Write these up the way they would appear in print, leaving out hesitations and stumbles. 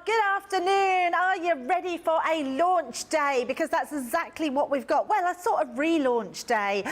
Good afternoon. Are you ready for a launch day? Because that's exactly what we've got. Well, a sort of relaunch day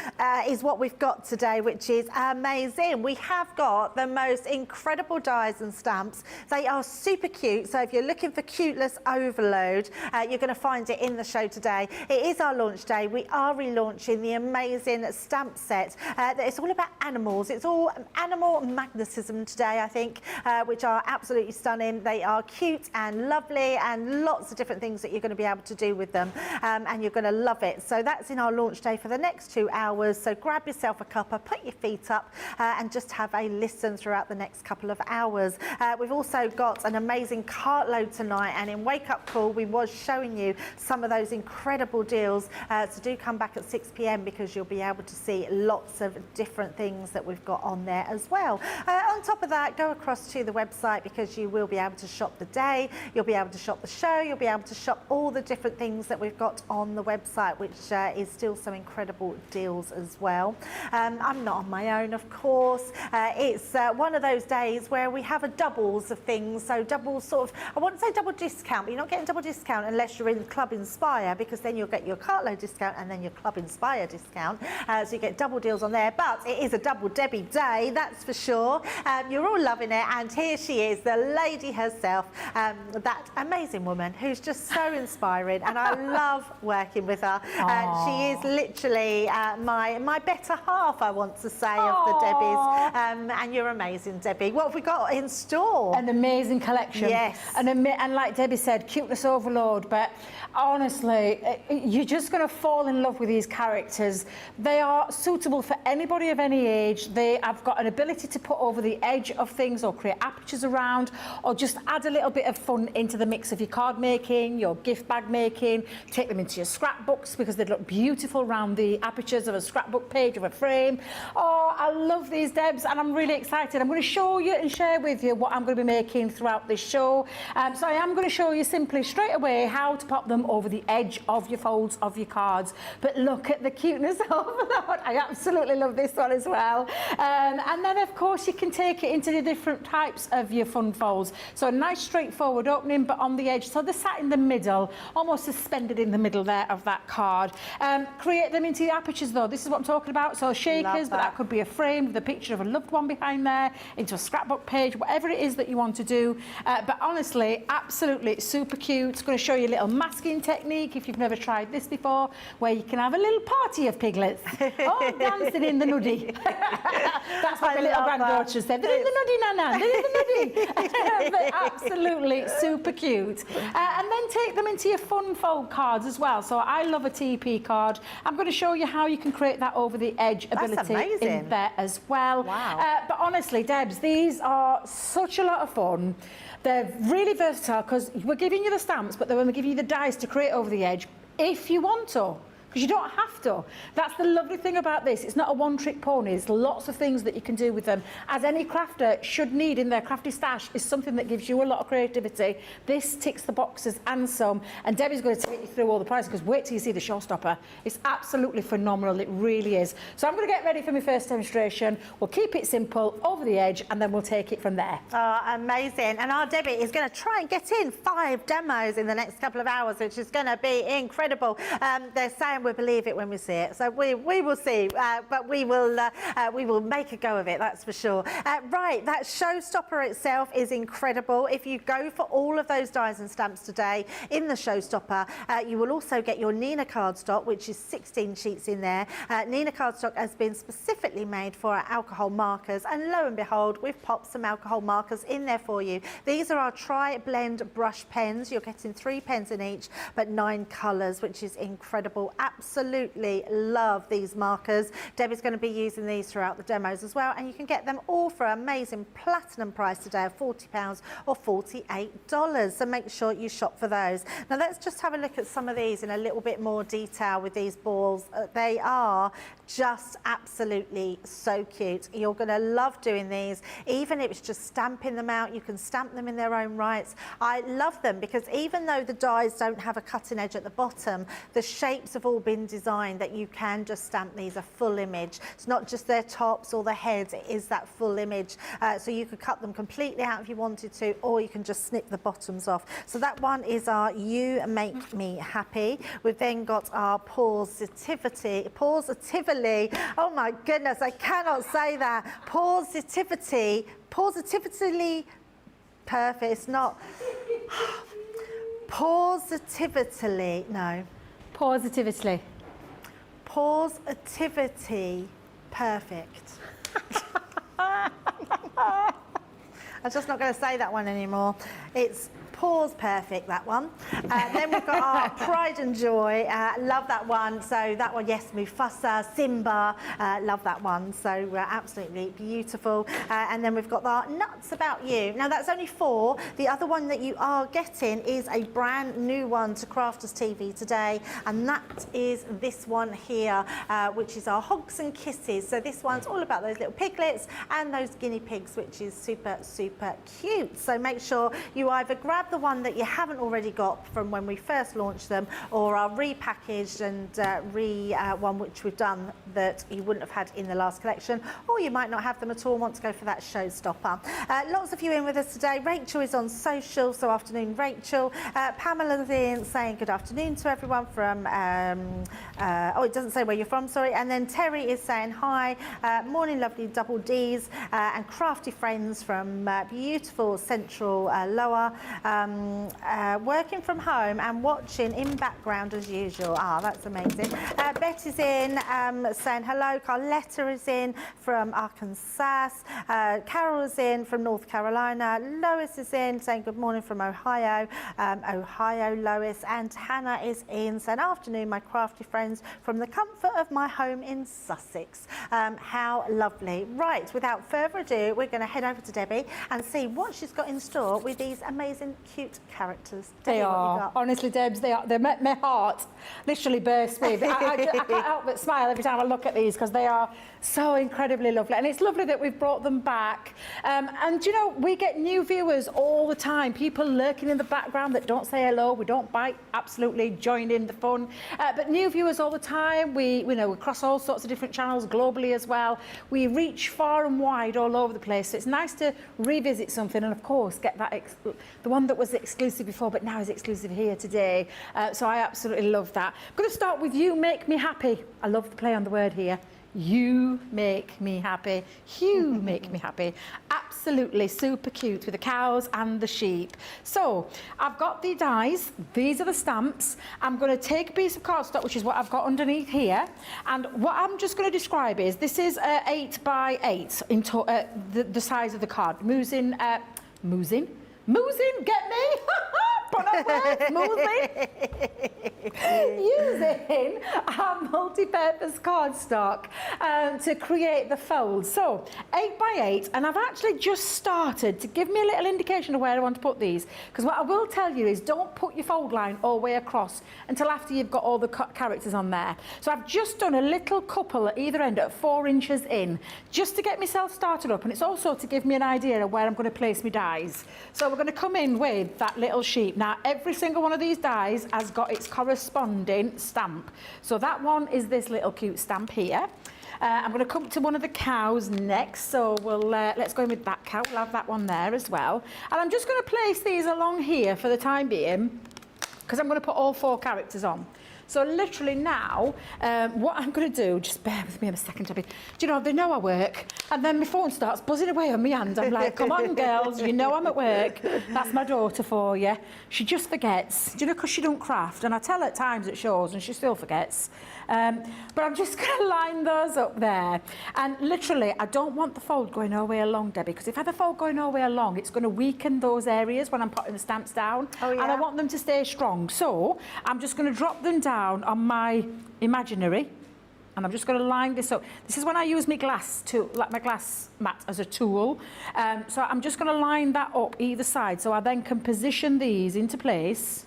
is what we've got today, which is amazing. We have got the most incredible dies and stamps. They are super cute. So if you're looking for cuteness overload, you're going to find it in the show today. It is our launch day. We are relaunching the amazing stamp set. It's all about animals. It's all animal magnetism today, I think, which are absolutely stunning. They are cute and lovely and lots of different things that you're going to be able to do with them, and you're going to love it. So that's in our launch day for the next 2 hours. So grab yourself a cuppa, put your feet up and just have a listen throughout the next couple of hours. We've also got an amazing cartload tonight, and in Wake Up Call we was showing you some of those incredible deals. So do come back at 6 p.m. because you'll be able to see lots of different things that we've got on there as well. On top of that, go across to the website because you will be able to shop the day, you'll be able to shop the show, you'll be able to shop all the different things that we've got on the website, which is still some incredible deals as well. I'm not on my own, of course. It's one of those days where we have a doubles of things. So double sort of, I wouldn't say double discount, but you're not getting double discount unless you're in Club Inspire, because then you'll get your cartload discount and then your Club Inspire discount. So you get double deals on there, but it is a double Debbie day, that's for sure. You're all loving it, and here she is, the lady herself, that amazing woman who's just so inspiring, and I love working with her. She is literally my better half, I want to say, of the Debbies, and you're amazing, Debbie. What have we got in store? An amazing collection. Yes. And like Debbie said, cuteness overload, but honestly, you're just going to fall in love with these characters. They are suitable for anybody of any age. They have got an ability to put over the edge of things or create apertures around, or just add a little bit of fun into the mix of your card making, your gift bag making. Take them into your scrapbooks because they look beautiful around the apertures of a scrapbook page of a frame. Oh, I love these, Debs, and I'm really excited. I'm going to show you and share with you what I'm going to be making throughout this show. So I am going to show you simply straight away how to pop them over the edge of your folds of your cards. But look at the cuteness overload. I absolutely love this one as well. And then of course you can take it into the different types of your fun folds. So a nice straightforward opening, but on the edge. So they're sat in the middle, almost suspended in the middle there of that card. Create them into the apertures though. This is what I'm talking about. So shakers, but that could be a frame with a picture of a loved one behind there, into a scrapbook page, whatever it is that you want to do. But honestly, absolutely super cute. It's going to show you a little masking technique if you've never tried this before, where you can have a little party of piglets. Oh, dancing in the nuddy. That's what my little granddaughter said. They're in the nuddy, Nana. They're in the nuddy. But absolutely super cute. And then take them into your fun fold cards as well. So I love a Teepee card. I'm going to show you how you can create that over the edge ability in there as well. Wow. But honestly, Debs, these are such a lot of fun. They're really versatile because we're giving you the stamps, but then we're giving you the dies to create over the edge if you want to. Because you don't have to. That's the lovely thing about this. It's not a one-trick pony. There's lots of things that you can do with them. As any crafter should need in their crafty stash is something that gives you a lot of creativity. This ticks the boxes and some. And Debbie's going to take you through all the prices, because wait till you see the Showstopper. It's absolutely phenomenal. It really is. So I'm going to get ready for my first demonstration. We'll keep it simple, over the edge, and then we'll take it from there. Oh, amazing. And our Debbie is going to try and get in 5 demos in the next couple of hours, which is going to be incredible. They're saying we'll believe it when we see it, so we will see, but we will make a go of it, that's for sure. Right, that Showstopper itself is incredible. If you go for all of those dies and stamps today in the Showstopper, you will also get your Nina cardstock, which is 16 sheets in there. Nina cardstock has been specifically made for our alcohol markers, and lo and behold, we've popped some alcohol markers in there for you. These are our tri-blend brush pens. You're getting 3 pens in each, but 9 colours, which is incredible. Absolutely love these markers. Debbie's going to be using these throughout the demos as well, and you can get them all for an amazing platinum price today of £40 or $48. So make sure you shop for those. Now let's just have a look at some of these in a little bit more detail with these balls. They are just absolutely so cute. You're going to love doing these. Even if it's just stamping them out, you can stamp them in their own rights. I love them because even though the dies don't have a cutting edge at the bottom, the shapes have all been designed that you can just stamp these a full image. It's not just their tops or the heads, it is that full image. So you could cut them completely out if you wanted to, or you can just snip the bottoms off. So that one is our You Make Me Happy. We've then got our Positively. Oh my goodness, I cannot say that. Positively perfect. It's not. Positively, no. Positively. Positivity perfect. I'm just not going to say that one anymore. It's Pause Perfect, that one. Then we've got our Pride and Joy. Love that one. So that one, yes, Mufasa, Simba. Love that one. So absolutely beautiful. And then we've got our Nuts About You. Now that's only 4. The other one that you are getting is a brand new one to Crafters TV today. And that is this one here, which is our Hogs and Kisses. So this one's all about those little piglets and those guinea pigs, which is super, super cute. So make sure you either grab the one that you haven't already got from when we first launched them, or our repackaged and one which we've done that you wouldn't have had in the last collection, or you might not have them at all and want to go for that showstopper. Lots of you in with us today. Rachel is on social, so afternoon Rachel. Pamela's in saying good afternoon to everyone from, oh, it doesn't say where you're from, sorry. And then Terry is saying hi, morning lovely double Ds, and crafty friends from beautiful central Lower. Working from home and watching in background as usual. Ah, that's amazing. Betty's in saying hello. Carletta is in from Arkansas. Carol is in from North Carolina. Lois is in saying good morning from Ohio. Ohio, Lois. And Hannah is in saying afternoon, my crafty friends from the comfort of my home in Sussex. How lovely. Right, without further ado, we're going to head over to Debbie and see what she's got in store with these amazing, cute characters. Debbie, They are. Honestly, Debs, they are. My heart literally bursts with. I can't help but smile every time I look at these because they are so incredibly lovely. And it's lovely that we've brought them back. And, you know, we get new viewers all the time. People lurking in the background that don't say hello. We don't bite. Absolutely join in the fun. But new viewers all the time. We cross all sorts of different channels globally as well. We reach far and wide all over the place. So it's nice to revisit something and, of course, get that the one that was exclusive before but now is exclusive here today. So I absolutely love that. I'm going to start with You Make Me Happy. I love the play on the word here. You make me happy. You make me happy. Absolutely super cute with the cows and the sheep. So I've got the dies. These are the stamps. I'm going to take a piece of cardstock, which is what I've got underneath here. And what I'm just going to describe is this is 8 by 8 in the size of the card. Moozing, get me? Put up words, Moozing. Using our multi-purpose cardstock to create the fold. So 8 by 8, and I've actually just started to give me a little indication of where I want to put these, because what I will tell you is don't put your fold line all the way across until after you've got all the characters on there. So I've just done a little couple at either end at 4 inches in, just to get myself started up, and it's also to give me an idea of where I'm going to place my dies. So we're going to come in with that little sheep. Now every single one of these dies has got its corresponding stamp. So that one is this little cute stamp here. I'm going to come to one of the cows next, so we'll let's go in with that cow. We'll have that one there as well. And I'm just going to place these along here for the time being, because I'm going to put all 4 characters on. So literally now, what I'm going to do, just bear with me a second, Debbie. Do you know, they know I work, and then my phone starts buzzing away on my hand. I'm like, come on, girls, you know I'm at work. That's my daughter for you. She just forgets, do you know, because she don't craft. And I tell her at times at shows, and she still forgets. But I'm just going to line those up there. And literally, I don't want the fold going all the way along, Debbie, because if I have the fold going all the way along, it's going to weaken those areas when I'm putting the stamps down. Oh, yeah. And I want them to stay strong. So I'm just going to drop them down on my imaginary, and I'm just going to line this up. This is when I use my glass my glass mat as a tool. So I'm just going to line that up either side, so I then can position these into place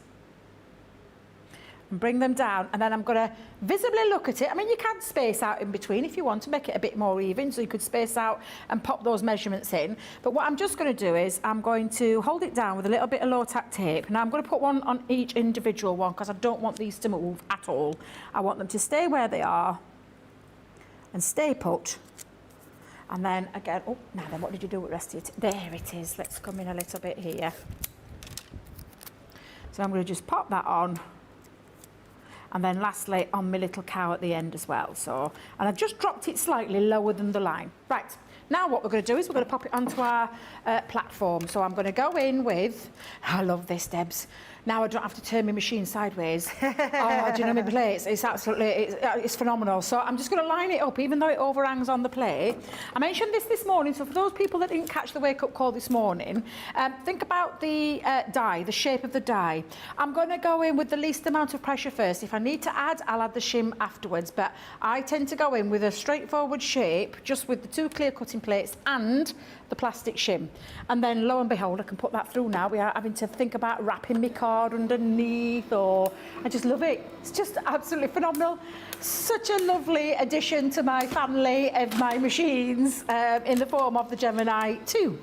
and bring them down, and then I'm going to visibly look at it. I mean, you can space out in between if you want to make it a bit more even, so you could space out and pop those measurements in. But what I'm just going to do is I'm going to hold it down with a little bit of low-tack tape. Now I'm going to put one on each individual one because I don't want these to move at all. I want them to stay where they are and stay put. And then again, oh, now then, what did you do with the rest of it? There it is. Let's come in a little bit here. So I'm going to just pop that on. And then lastly, on my little cow at the end as well. So, and I've just dropped it slightly lower than the line. Right, now what we're going to do is we're going to pop it onto our platform. So I'm going to go in with, I love this, Debs. Now I don't have to turn my machine sideways. Oh, do you know my plates? It's absolutely, it's phenomenal. So I'm just going to line it up, even though it overhangs on the plate. I mentioned this morning, so for those people that didn't catch the wake-up call this morning, think about the die, the shape of the die. I'm going to go in with the least amount of pressure first. If I need to add, I'll add the shim afterwards. But I tend to go in with a straightforward shape, just with the 2 clear cutting plates and the plastic shim. And then lo and behold, I can put that through now without having to think about wrapping my card underneath, or I just love it. It's just absolutely phenomenal. Such a lovely addition to my family of my machines in the form of the Gemini 2.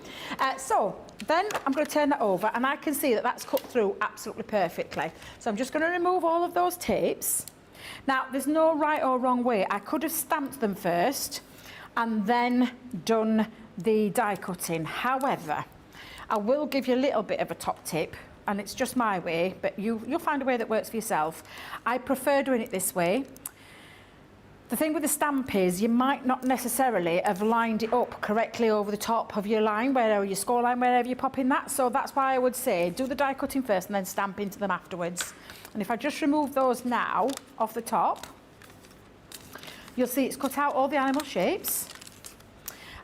So then I'm going to turn that over, and I can see that that's cut through absolutely perfectly. So I'm just going to remove all of those tapes. Now, there's no right or wrong way. I could have stamped them first and then done the die cutting. However, I will give you a little bit of a top tip, and it's just my way, but you'll find a way that works for yourself. I prefer doing it this way. The thing with the stamp is you might not necessarily have lined it up correctly over the top of your line, wherever your score line, wherever you pop in that. So that's why I would say do the die cutting first and then stamp into them afterwards. And if I just remove those now off the top, you'll see it's cut out all the animal shapes.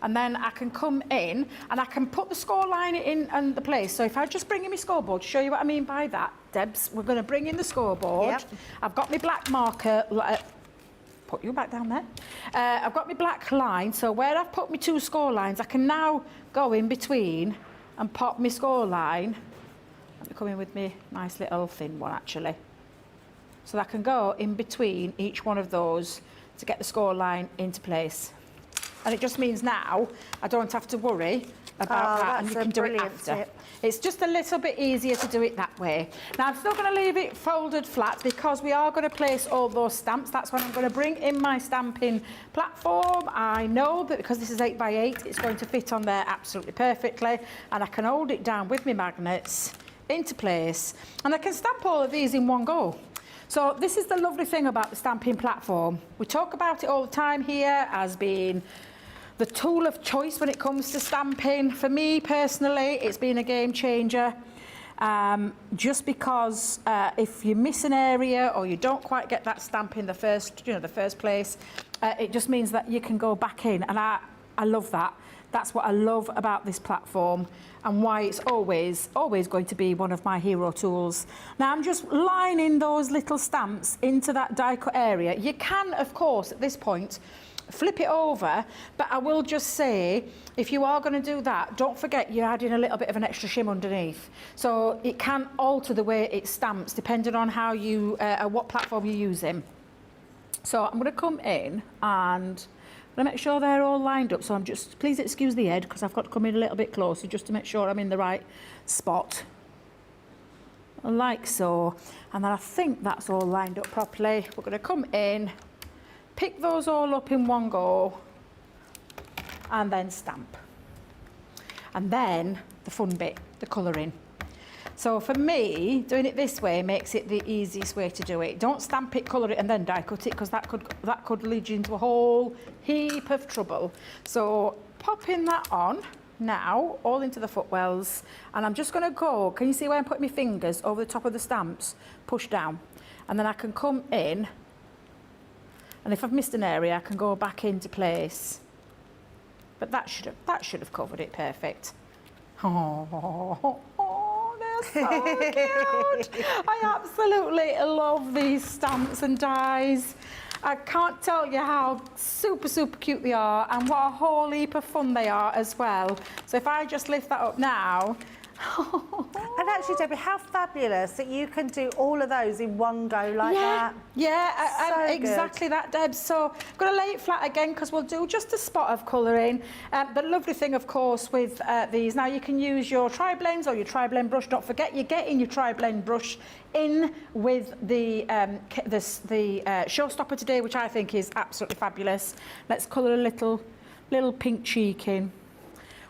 And then I can come in and I can put the score line in and the place. So if I just bring in my scoreboard to show you what I mean by that, Debs, we're going to bring in the scoreboard. Yep. I've got my black marker, put you back down there. I've got my black line, so where I've put my 2 score lines, I can now go in between and pop my score line. Let me come in with my nice little thin one actually. So I can go in between each one of those to get the score line into place. And it just means now I don't have to worry about that, and you can do it after. Tip. It's just a little bit easier to do it that way. Now I'm still going to leave it folded flat because we are going to place all those stamps. That's when I'm going to bring in my stamping platform. I know that because this is 8 by 8, it's going to fit on there absolutely perfectly, and I can hold it down with my magnets into place, and I can stamp all of these in one go. So this is the lovely thing about the stamping platform. We talk about it all the time here as being the tool of choice when it comes to stamping. For me personally, it's been a game changer. Just because if you miss an area or you don't quite get that stamp in the first place, it just means that you can go back in, and I love that. That's what I love about this platform, and why it's always going to be one of my hero tools. Now I'm just lining those little stamps into that die cut area. You can, of course, at this point, flip it over, but I will just say, if you are going to do that, don't forget you're adding a little bit of an extra shim underneath. So it can alter the way it stamps depending on how you, what platform you're using. So I'm going to come in and I'm going to make sure they're all lined up. So I'm just, please excuse the head because I've got to come in a little bit closer just to make sure I'm in the right spot. Like so. And then I think that's all lined up properly. We're going to come in, pick those all up in one go, and then stamp. And then the fun bit, the colouring. So for me, doing it this way makes it the easiest way to do it. Don't stamp it, colour it, and then die cut it, because that could lead you into a whole heap of trouble. So popping that on now, all into the footwells, and I'm just going to go, can you see where I'm putting my fingers over the top of the stamps? Push down. And then I can come in, and if I've missed an area, I can go back into place. But that should have covered it perfect. Oh, they're so cute. I absolutely love these stamps and dies. I can't tell you how super, super cute they are, and what a whole heap of fun they are as well. So if I just lift that up now, And actually, Debbie, how fabulous that you can do all of those in one go like that. Yeah, So exactly that, Deb. So I'm going to lay it flat again because we'll do just a spot of colouring. The lovely thing, of course, with these, now you can use your tri-blends or your tri-blend brush. Don't forget, you're getting your tri-blend brush in with the Showstopper today, which I think is absolutely fabulous. Let's colour a little pink cheek in.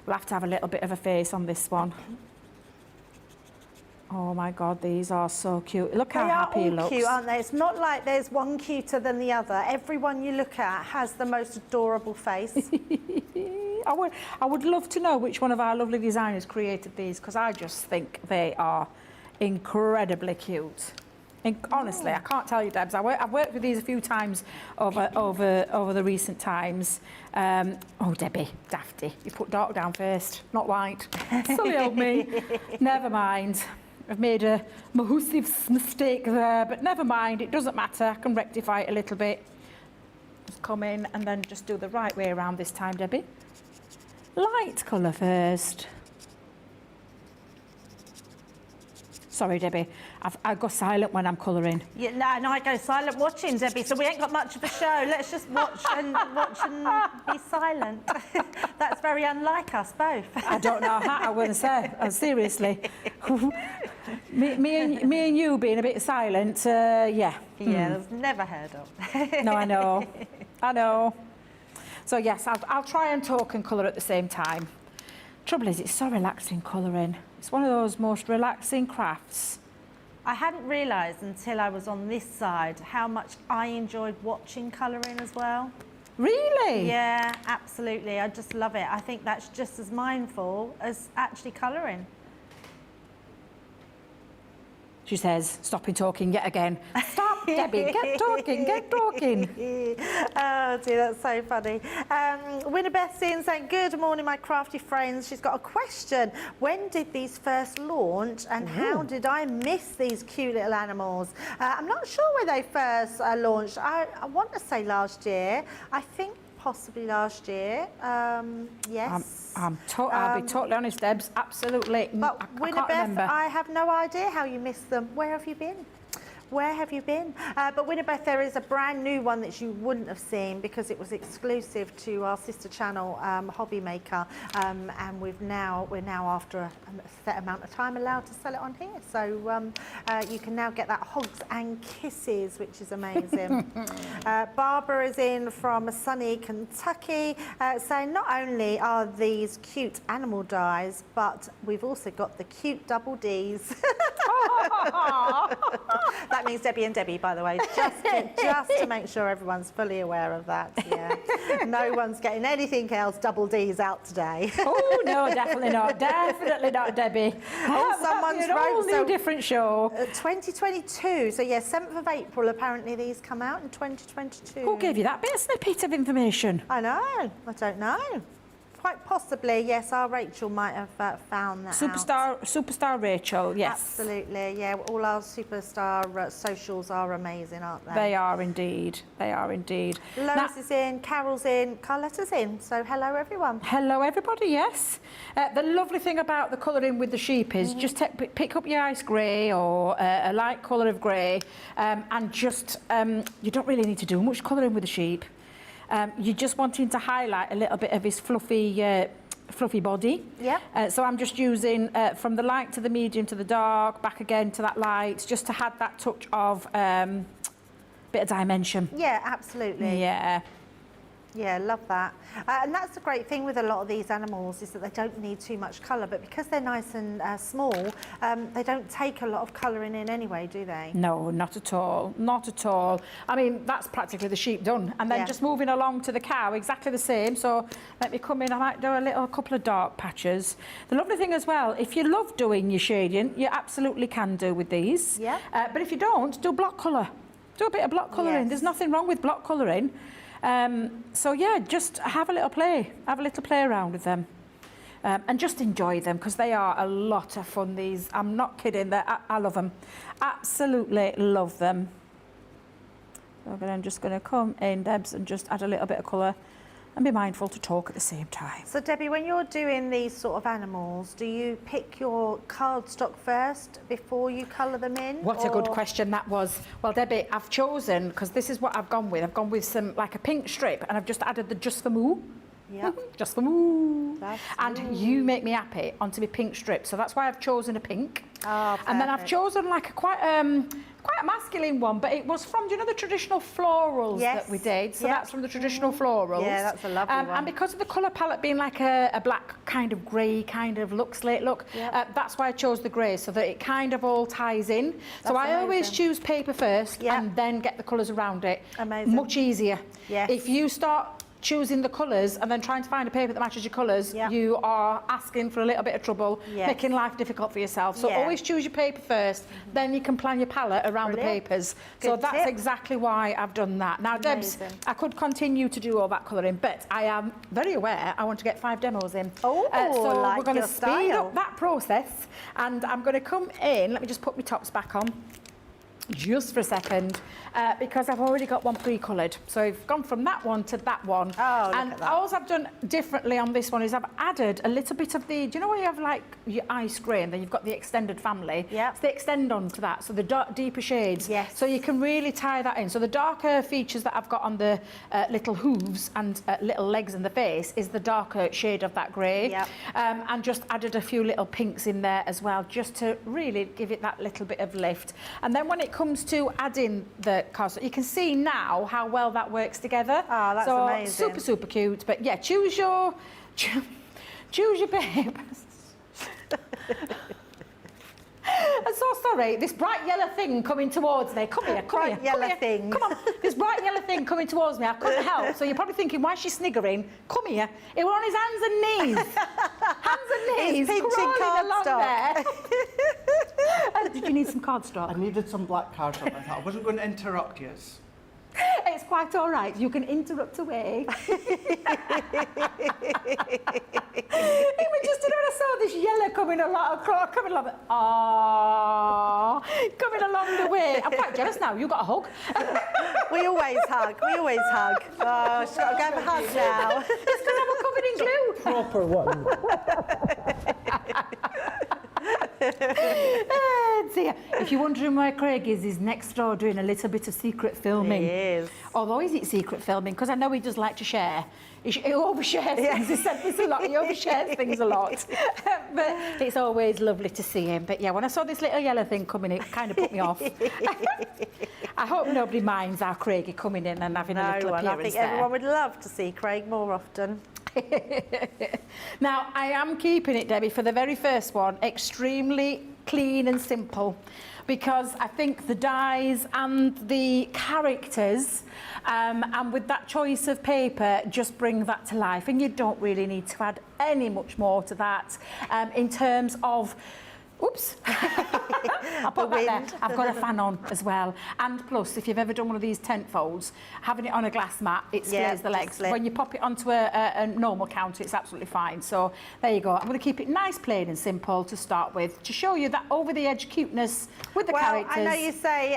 We'll have to have a little bit of a face on this one. Oh my God, these are so cute. Look how happy he looks. They are all cute, aren't they? It's not like there's one cuter than the other. Everyone you look at has the most adorable face. I would love to know which one of our lovely designers created these, because I just think they are incredibly cute. Honestly, I can't tell you, Debs. I've worked with these a few times over the recent times. Oh, Debbie, dafty. You put dark down first, not white. Silly old me. Never mind. I've made a massive mistake there, but never mind. It doesn't matter. I can rectify it a little bit. Just come in and then just do the right way around this time, Debbie. Light colour first. Sorry, Debbie, I go silent when I'm colouring. Yeah, no, I go silent watching, Debbie, so we ain't got much of a show. Let's just watch and be silent. That's very unlike us both. I don't know how I wouldn't say, seriously. me and you being a bit silent, yeah. Yeah, that's never heard of. No, I know. So yes, I'll try and talk and colour at the same time. Trouble is, it's so relaxing colouring. It's one of those most relaxing crafts. I hadn't realised until I was on this side how much I enjoyed watching colouring as well. Really? Yeah, absolutely. I just love it. I think that's just as mindful as actually colouring. She says, stopping talking yet again. Stop, Debbie, get talking. Oh dear, that's so funny. Winnabeth's in saying, good morning, my crafty friends. She's got a question. When did these first launch and how did I miss these cute little animals? I'm not sure where they first launched. I want to say last year. I think possibly last year. Yes. I'll be totally honest, Debs. Absolutely. But I can't remember. I have no idea how you missed them. Where have you been? Where have you been? But Winnabeth, there is a brand new one that you wouldn't have seen because it was exclusive to our sister channel, Hobby Maker, and we're now after a set amount of time allowed to sell it on here. So you can now get that Hugs and Kisses, which is amazing. Barbara is in from sunny Kentucky, saying not only are these cute animal dies, but we've also got the cute double Ds. That means Debbie and Debbie, by the way, just to make sure everyone's fully aware of that. Yeah, no one's getting anything else double D's out today. Oh no, definitely not. Definitely not, Debbie. Oh, someone's wrote a different show. 2022. So yeah, 7th of April. Apparently these come out in 2022. Who gave you that bit of snippet of information? I know. I don't know. Quite possibly, yes, our Rachel might have found that Superstar Rachel, yes. Absolutely, yeah. All our superstar socials are amazing, aren't they? They are indeed. They are indeed. Lois is in, Carol's in, Carletta's in. So hello, everyone. Hello, everybody, yes. The lovely thing about the colouring with the sheep is just pick up your ice grey or a light colour of grey and just, you don't really need to do much colouring with the sheep. You're just wanting to highlight a little bit of his fluffy body. Yeah. So I'm just using from the light to the medium to the dark, back again to that light, just to add that touch of bit of dimension. Yeah, absolutely. Yeah. Yeah, love that. And that's the great thing with a lot of these animals is that they don't need too much colour, but because they're nice and small, they don't take a lot of colouring in anyway, do they? No, not at all. Not at all. I mean, that's practically the sheep done. And then just moving along to the cow, exactly the same. So let me come in, I might do a couple of dark patches. The lovely thing as well, if you love doing your shading, you absolutely can do with these. Yeah. But if you don't, do block colour. Do a bit of block colouring. Yes. There's nothing wrong with block colouring. So yeah, just have a little play around with them and just enjoy them because they are a lot of fun. These, I'm not kidding, I love them, absolutely love them. So I'm just going to come in, Debs, and just add a little bit of colour and be mindful to talk at the same time. So Debbie, when you're doing these sort of animals, do you pick your cardstock first before you colour them in? What a good question that was. Well, Debbie, I've chosen, because this is what I've gone with. I've gone with some, like a pink strip, and I've just added the Just for Moo. Yeah. Just for Moo. That's And you make me happy onto my pink strip. So that's why I've chosen a pink. Oh, and then I've perfect. chosen like a quite a masculine one, but it was from, do you know, the traditional florals Yes. that we did? So Yep. that's from the traditional florals. Yeah, that's a lovely one. And because of the colour palette being like a black kind of grey kind of look, slate look, Yep. that's why I chose the grey, so that it kind of all ties in. So That's I always amazing. choose paper first Yep. and then get the colours around it. Amazing. Much easier. Yes. If you start choosing the colours and then trying to find a paper that matches your colours, Yep. you are asking for a little bit of trouble, Yes. making life difficult for yourself. So Yeah. always choose your paper first, then you can plan your palette around Brilliant. the papers. So Good that's tip. exactly why I've done that. Now, Debs, Amazing. I could continue to do all that colouring, but I am very aware I want to get 5 demos in. Oh, so like we're going to your speed style. up that process, and I'm going to come in. Let me just put my tops back on. Just for a second, because I've already got one pre-coloured. So I've gone from that one to that one. Oh, look and at that. all I've done differently on this one is I've added a little bit of the, do you know where you have like your ice grey and then you've got the extended family? Yeah. So they extend onto that, so the deeper shades. Yes. So you can really tie that in. So the darker features that I've got on the little hooves and little legs and the face is the darker shade of that grey. Yep. And just added a few little pinks in there as well, just to really give it that little bit of lift. And then when it comes to adding the cardstock, you can see now how well that works together. Oh, that's so amazing. super, super cute. But yeah, choose your papers. I'm so sorry, this bright yellow thing coming towards me. Come here, come Bright here. yellow come here. thing. Come on, this bright yellow thing coming towards me. I couldn't help. So you're probably thinking, why is she sniggering? Come here. It was on his hands and knees. Hands and knees. He's pinching crawling along cardstock. there. Did you need some cardstock? I needed some black cardstock. I thought I wasn't going to interrupt you. It's quite all right. You can interrupt away. It was just, you know, when I saw this yellow coming along, coming the way. I'm quite jealous now. You got a hug. We always hug. We always hug. Oh, she's got to go have a hug now. It's because I was covered in glue. Proper one. Dear. If you're wondering where Craig is, he's next door doing a little bit of secret filming. He is. Although is it secret filming? Because I know he does like to share. He overshares things. He said this a lot. He overshares things a lot. But it's always lovely to see him. But yeah, when I saw this little yellow thing coming, it kind of put me off. I hope nobody minds our Craigie coming in and having a little I appearance think there. everyone would love to see Craig more often. Now, I am keeping it, Debbie, for the very first one, extremely clean and simple, because I think the dyes and the characters, and with that choice of paper, just bring that to life. And you don't really need to add any much more to that in terms of... Oops, I'll put that there. I've got a fan on as well. And plus, if you've ever done one of these tent folds, having it on a glass mat, it squares the legs. slip. When you pop it onto a normal counter, it's absolutely fine. So there you go. I'm going to keep it nice, plain and simple to start with, to show you that over-the-edge cuteness with the characters. I know you say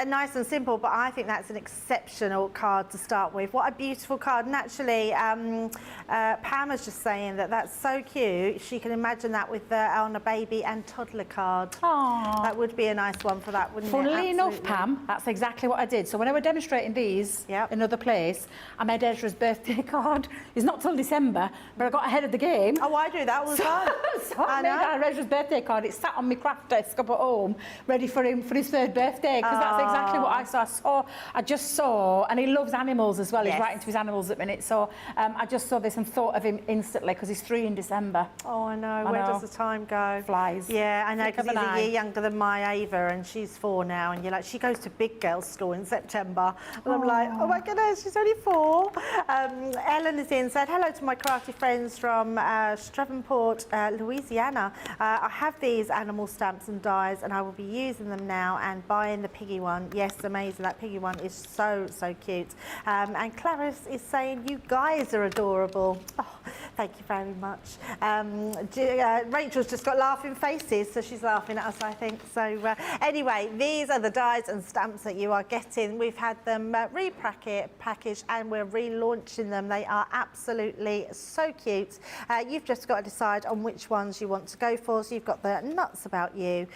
nice and simple, but I think that's an exceptional card to start with. What a beautiful card. And actually, Pam was just saying that that's so cute. She can imagine that with on a baby and toddler card. Aww. That would be a nice one for that, wouldn't it? Funnily enough, Absolutely. Pam, that's exactly what I did. So when I was demonstrating these Yep. in another place, I made Ezra's birthday card. It's not till December, but I got ahead of the game. Oh, I do that all the time. So I made Ezra's birthday card. It sat on my craft desk up at home, ready for him for his 3rd birthday, because that's exactly what I saw. I just saw, and he loves animals as well. Yes. He's right into his animals at the minute. So I just saw this and thought of him instantly, because he's 3 in December. Oh, I know. Where does the time go? Flies. Yeah, I know, Flick of because he's an a eye. year younger than my Ava, and she's 4 now, and you're like, she goes to big girls' school in September. And I'm like, oh my goodness, she's only 4. Ellen is in, said, hello to my crafty friends from Stravenport, Louisiana. I have these animal stamps and dies, and I will be using them now and buying the piggy one. Yes, amazing. That piggy one is so, so cute. And Clarice is saying, you guys are adorable. Oh, Thank you very much. Rachel's just got laughing faces, so she's laughing at us, I think. So anyway, these are the dies and stamps that you are getting. We've had them packaged and we're relaunching them. They are absolutely so cute. You've just got to decide on which ones you want to go for. So you've got the Nuts About You.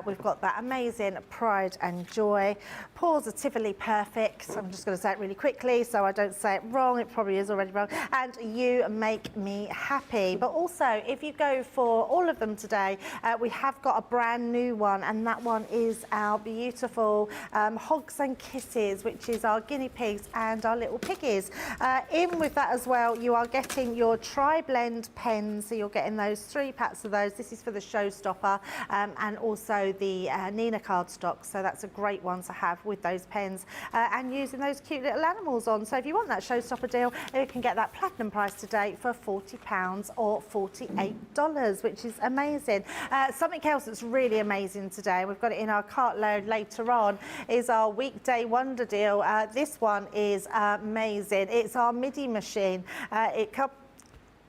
We've got that amazing Pride and Joy. Positively Perfect. I'm just going to say it really quickly so I don't say it wrong. It probably is already wrong. And You Make Me Happy. But also, if you go for all of them today, we have got a brand new one, and that one is our beautiful Hogs and Kisses, which is our guinea pigs and our little piggies. In with that as well, you are getting your tri-blend pens, so you're getting those 3 packs of those. This is for the Showstopper and also the Nina cardstock, so that's a great one to have with those pens and using those cute little animals on. So if you want that Showstopper deal, you can get that platinum price today for £40 or $48, which is amazing. Something else that's really amazing today, we've got it in our cart load later on, is our weekday wonder deal. This one is amazing. It's our MIDI machine. It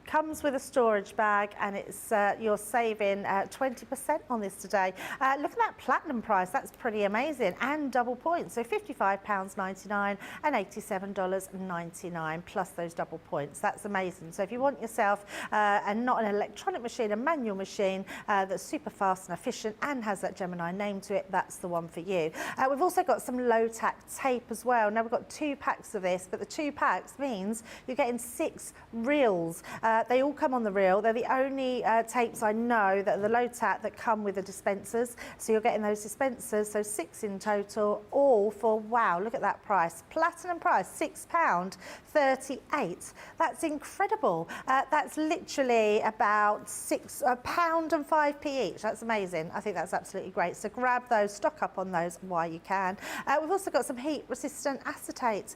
comes with a storage bag, and it's you're saving 20% on this today. Look at that platinum price, that's pretty amazing, and double points, so £55.99 and $87.99 plus those double points. That's amazing. So if you want yourself and not an electronic machine, a manual machine that's super fast and efficient and has that Gemini name to it, that's the one for you. We've also got some low tack tape as well. Now we've got 2 packs of this, but the 2 packs means you're getting 6 reels. They all come on the reel. They're the only tapes I know that are the low tack that come with the dispensers. So you're getting those dispensers, so 6 in total, all for, wow, look at that price. Platinum price, £6.38. That's incredible. That's literally about £1 and 5p each. That's amazing. I think that's absolutely great. So grab those, stock up on those while you can. We've also got some heat resistant acetate.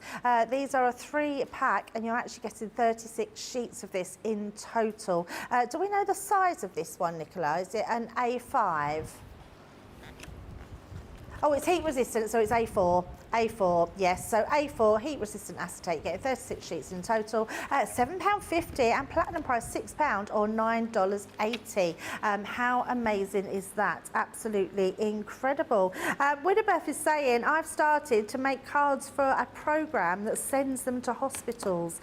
These are a 3-pack, and you're actually getting 36 sheets of this in total. Do we know the size of this one, Nicola? Is it an A5? Oh, it's heat resistant, so it's A4. A4, yes. So A4, heat resistant acetate, getting 36 sheets in total. £7.50 and platinum price £6 or $9.80. How amazing is that? Absolutely incredible. Winabeth is saying, I've started to make cards for a programme that sends them to hospitals.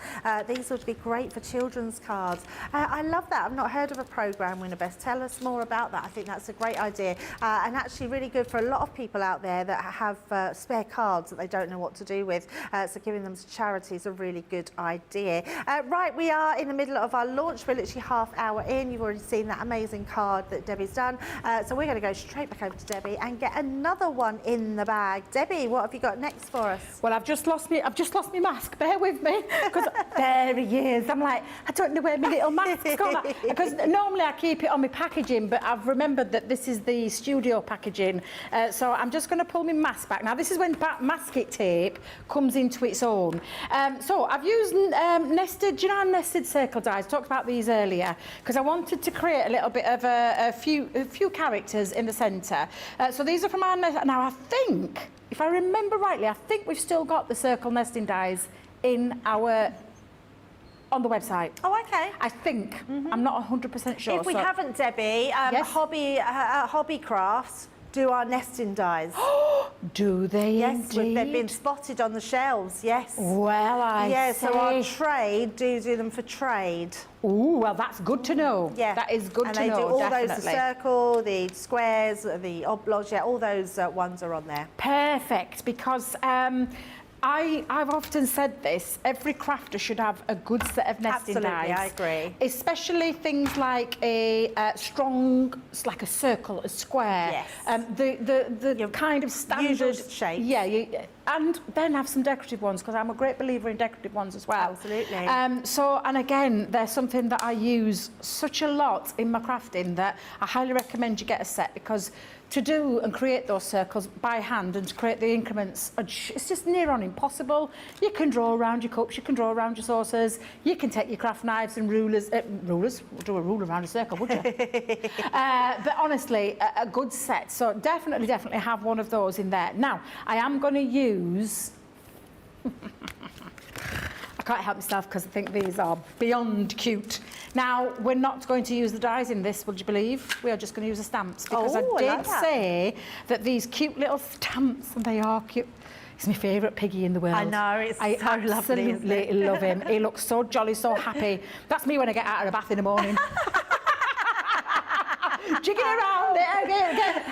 These would be great for children's cards. I love that. I've not heard of a programme, Winabeth. Tell us more about that. I think that's a great idea and actually really good for a lot of people out there that have spare cards that they don't know what to do with, so giving them to charity is a really good idea. Right, we are in the middle of our launch. We're literally half hour in. You've already seen that amazing card that Debbie's done, so we're going to go straight back over to Debbie and get another one in the bag. Debbie, what have you got next for us? Well, I've just lost my mask. Bear with me, because there he is. I'm like, I don't know where my little mask's gone. Because normally I keep it on my packaging, but I've remembered that this is the studio packaging, so I'm just going to pull my mask back. Now, this is when masking tape comes into its own. So I've used nested, do you know, nested circle dies. Talked about these earlier because I wanted to create a little bit of a few characters in the centre. So these are from our now. I think, if I remember rightly, I think we've still got the circle nesting dies in our on the website. Oh, okay. I think. I'm not 100% sure. If we haven't, Debbie, yes? Hobby Crafts do our nesting dies. Do they? Yes, indeed? they've been spotted on the shelves, yes. Well, I so our trade do them for trade. Oh, well, that's good to know. Yeah. That is good to know, And they do all definitely. those, the circle, the squares, the oblongs, yeah, all those ones are on there. Perfect, because I've often said this, every crafter should have a good set of nesting dies. Absolutely, I agree. Especially things like a strong, like a circle, a square. Yes. The kind of standard usual shapes. Yeah, and then have some decorative ones, because I'm a great believer in decorative ones as well. Absolutely. And again, they're something that I use such a lot in my crafting that I highly recommend you get a set, because to do and create those circles by hand and to create the increments, it's just near on impossible. You can draw around your cups, you can draw around your saucers, you can take your craft knives and rulers, we'll do a rule around a circle, would you? But honestly, a good set. So definitely have one of those in there. Now, I am going to use... I can't help myself because I think these are beyond cute. Now, we're not going to use the dies in this, would you believe? We are just going to use the stamps, because Oh, I I did like that. say that these cute little stamps, and they are cute. He's my favourite piggy in the world. I know, it's I so lovely, isn't absolutely it? love him. He looks so jolly, so happy. That's me when I get out of the bath in the morning. Jigging around it.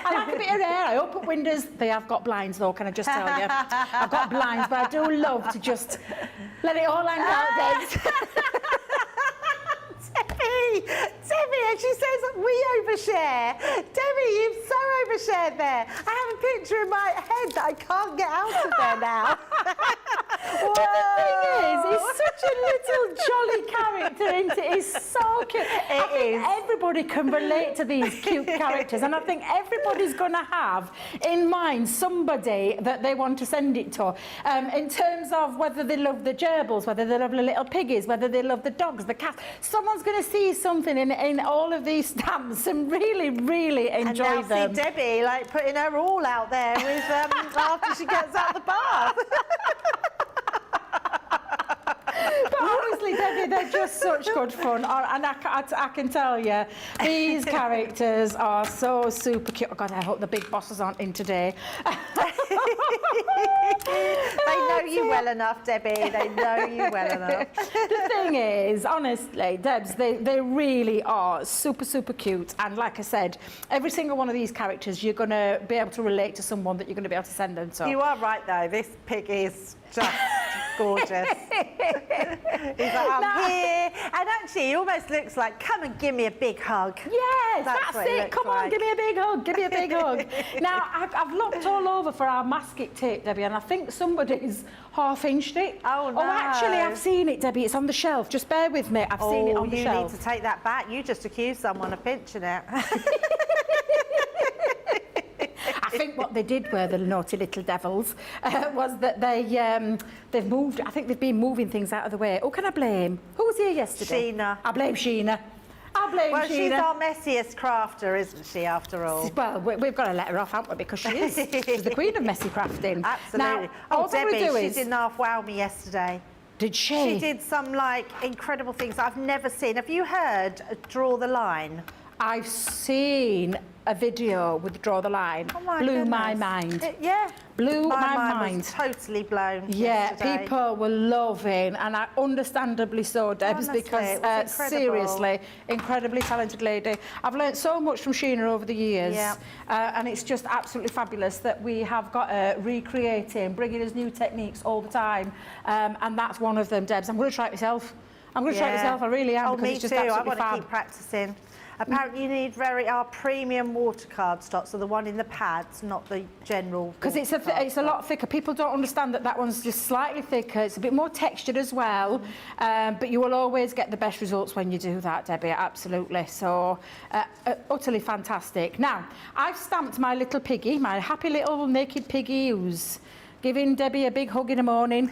I like a bit of air. I open windows. They have got blinds though, can I just tell you? I've got blinds, but I do love to just let it all hang out there. Debbie, and she says we overshare. Debbie, you've so overshared there. I have a picture in my head that I can't get out of there now. But the thing is, he's such a little jolly character, isn't it? He's so cute. I think everybody can relate to these cute characters, and I think everybody's going to have in mind somebody that they want to send it to. In terms of whether they love the gerbils, whether they love the little piggies, whether they love the dogs, the cats. Someone's going to see something in all of these stamps and really, really enjoy and now them. see Debbie like putting her all out there with after she gets out of the bath. But honestly, Debbie, they're just such good fun. And I can tell you, these characters are so super cute. Oh God, I hope the big bosses aren't in today. They know you well enough, Debbie. They know you well enough. The thing is, honestly, Debs, they really are super, super cute. And like I said, every single one of these characters, you're going to be able to relate to someone that you're going to be able to send them to. You are right, though. This pig is just gorgeous. He's like, I'm here. And actually, he almost looks like, come and give me a big hug. Yes, That's what that's it it. looks Come on, like. give me a big hug. Give me a big hug. Now, I've looked all over for our mascot tape, Debbie, and I think somebody's half-inched it. Oh, no. Oh, actually, I've seen it, Debbie. It's on the shelf. Just bear with me. I've seen it on the you shelf. need to take that back. You just accused someone of pinching it. I think what they did were, the naughty little devils, was that they've moved. I think they've been moving things out of the way. Who can I blame? Who was here yesterday? Sheena. I blame Sheena. I blame Well, Sheena. she's our messiest crafter, isn't she, after all? Well, we've got to let her off, haven't we? Because she is. She's the queen of messy crafting. Absolutely. Now, Oh, all that we Debbie, do she is... didn't half wow me yesterday. Did she? She did some, like, incredible things I've never seen. Have you heard Draw the Line? I've seen a video with Draw the Line. Oh, my Blew goodness. my mind. Yeah. Blew my mind. mind. Was totally blown Yeah, yesterday. people were loving, and I understandably so, Debs, Honestly, because it was incredible. seriously, incredibly talented lady. I've learnt so much from Sheena over the years, Yeah. And it's just absolutely fabulous that we have got her recreating, bringing us new techniques all the time, and that's one of them, Debs. I'm going to try it myself. I'm going to try it myself, I really am, Oh, because me it's just too. I absolutely want to fab. keep practicing. Apparently, you need our premium water card stock, so the one in the pads, not the general. Because it's a lot thicker. People don't understand that one's just slightly thicker. It's a bit more textured as well, but you will always get the best results when you do that, Debbie, absolutely. So, utterly fantastic. Now, I've stamped my little piggy, my happy little naked piggy who's giving Debbie a big hug in the morning.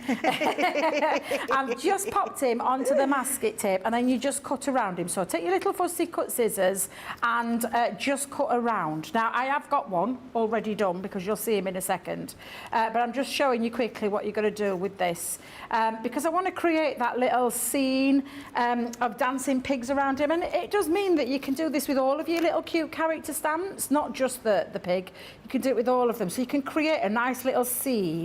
I've just popped him onto the mascot tape, and then you just cut around him. So take your little fussy cut scissors and just cut around. Now, I have got one already done because you'll see him in a second. But I'm just showing you quickly what you're going to do with this. Because I want to create that little scene of dancing pigs around him. And it does mean that you can do this with all of your little cute character stamps, not just the pig. You can do it with all of them. So you can create a nice little scene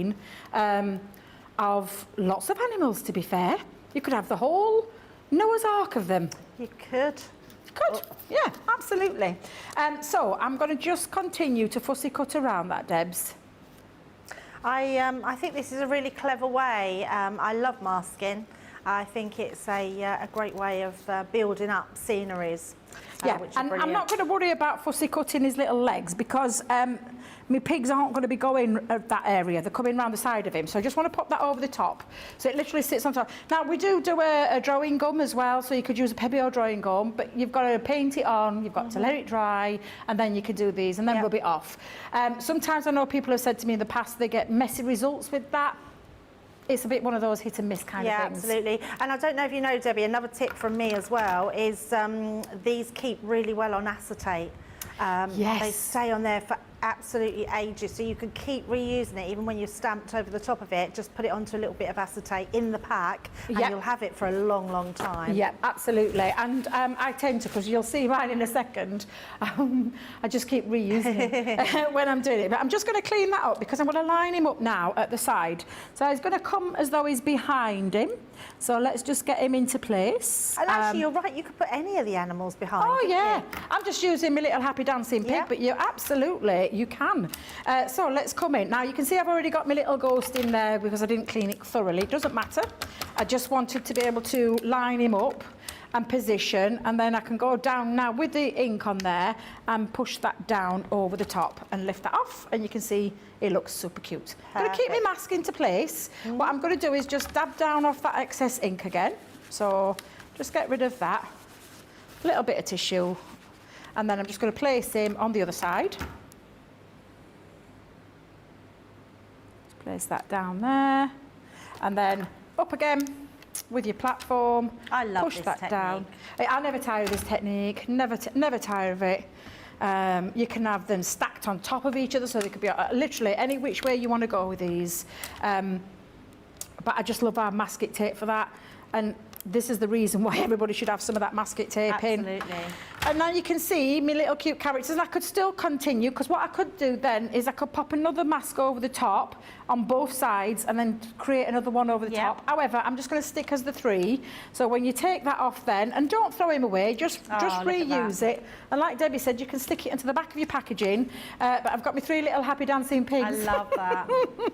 of lots of animals, to be fair. You could have the whole Noah's Ark of them. You could. Could, yeah, absolutely. So I'm going to just continue to fussy cut around that, Debs. I think this is a really clever way. I love masking. I think it's a great way of building up sceneries. Yeah, which and are I'm not going to worry about fussy cutting his little legs because my pigs aren't going to be going at that area. They're coming round the side of him. So I just want to pop that over the top. So it literally sits on top. Now, we do a drawing gum as well, so you could use a Pebeo drawing gum, but you've got to paint it on, you've got to let it dry, and then you can do these, and then rub it off. Sometimes I know people have said to me in the past they get messy results with that. It's a bit one of those hit and miss kind of things. Yeah, absolutely. And I don't know if you know, Debbie, another tip from me as well is these keep really well on acetate. Yes. They stay on there for absolutely ages, so you can keep reusing it even when you've stamped over the top of it. Just put it onto a little bit of acetate in the pack and Yep. you'll have it for a long, long time. Yeah, absolutely. And I tend to, because you'll see mine in a second, I just keep reusing it when I'm doing it. But I'm just going to clean that up because I'm going to line him up now at the side. So he's going to come as though he's behind him. So let's just get him into place. And actually, you're right, you could put any of the animals behind. Oh, couldn't yeah. you? I'm just using my little happy dancing pig, Yeah. but you absolutely, you can. So let's come in. Now, you can see I've already got my little ghost in there because I didn't clean it thoroughly. It doesn't matter. I just wanted to be able to line him up and position, and then I can go down now with the ink on there and push that down over the top and lift that off, and you can see it looks super cute. I'm going to keep my mask into place. What I'm going to do is just dab down off that excess ink again. So just get rid of that. A little bit of tissue, and then I'm just going to place him on the other side. Just place that down there, and then up again with your platform. I love push this that down. technique. I never tire of this technique. Never tire of it. You can have them stacked on top of each other, so they could be literally any which way you want to go with these. But I just love our masking tape for that, and this is the reason why everybody should have some of that masking tape in. Absolutely. And now you can see my little cute characters, and I could still continue, because what I could do then is I could pop another mask over the top on both sides and then create another one over the Yep. top. However, I'm just going to stick as the 3. So when you take that off then, and don't throw him away, just look at reuse that. it. And like Debbie said, you can stick it into the back of your packaging. But I've got my 3 little happy dancing pigs. I love that.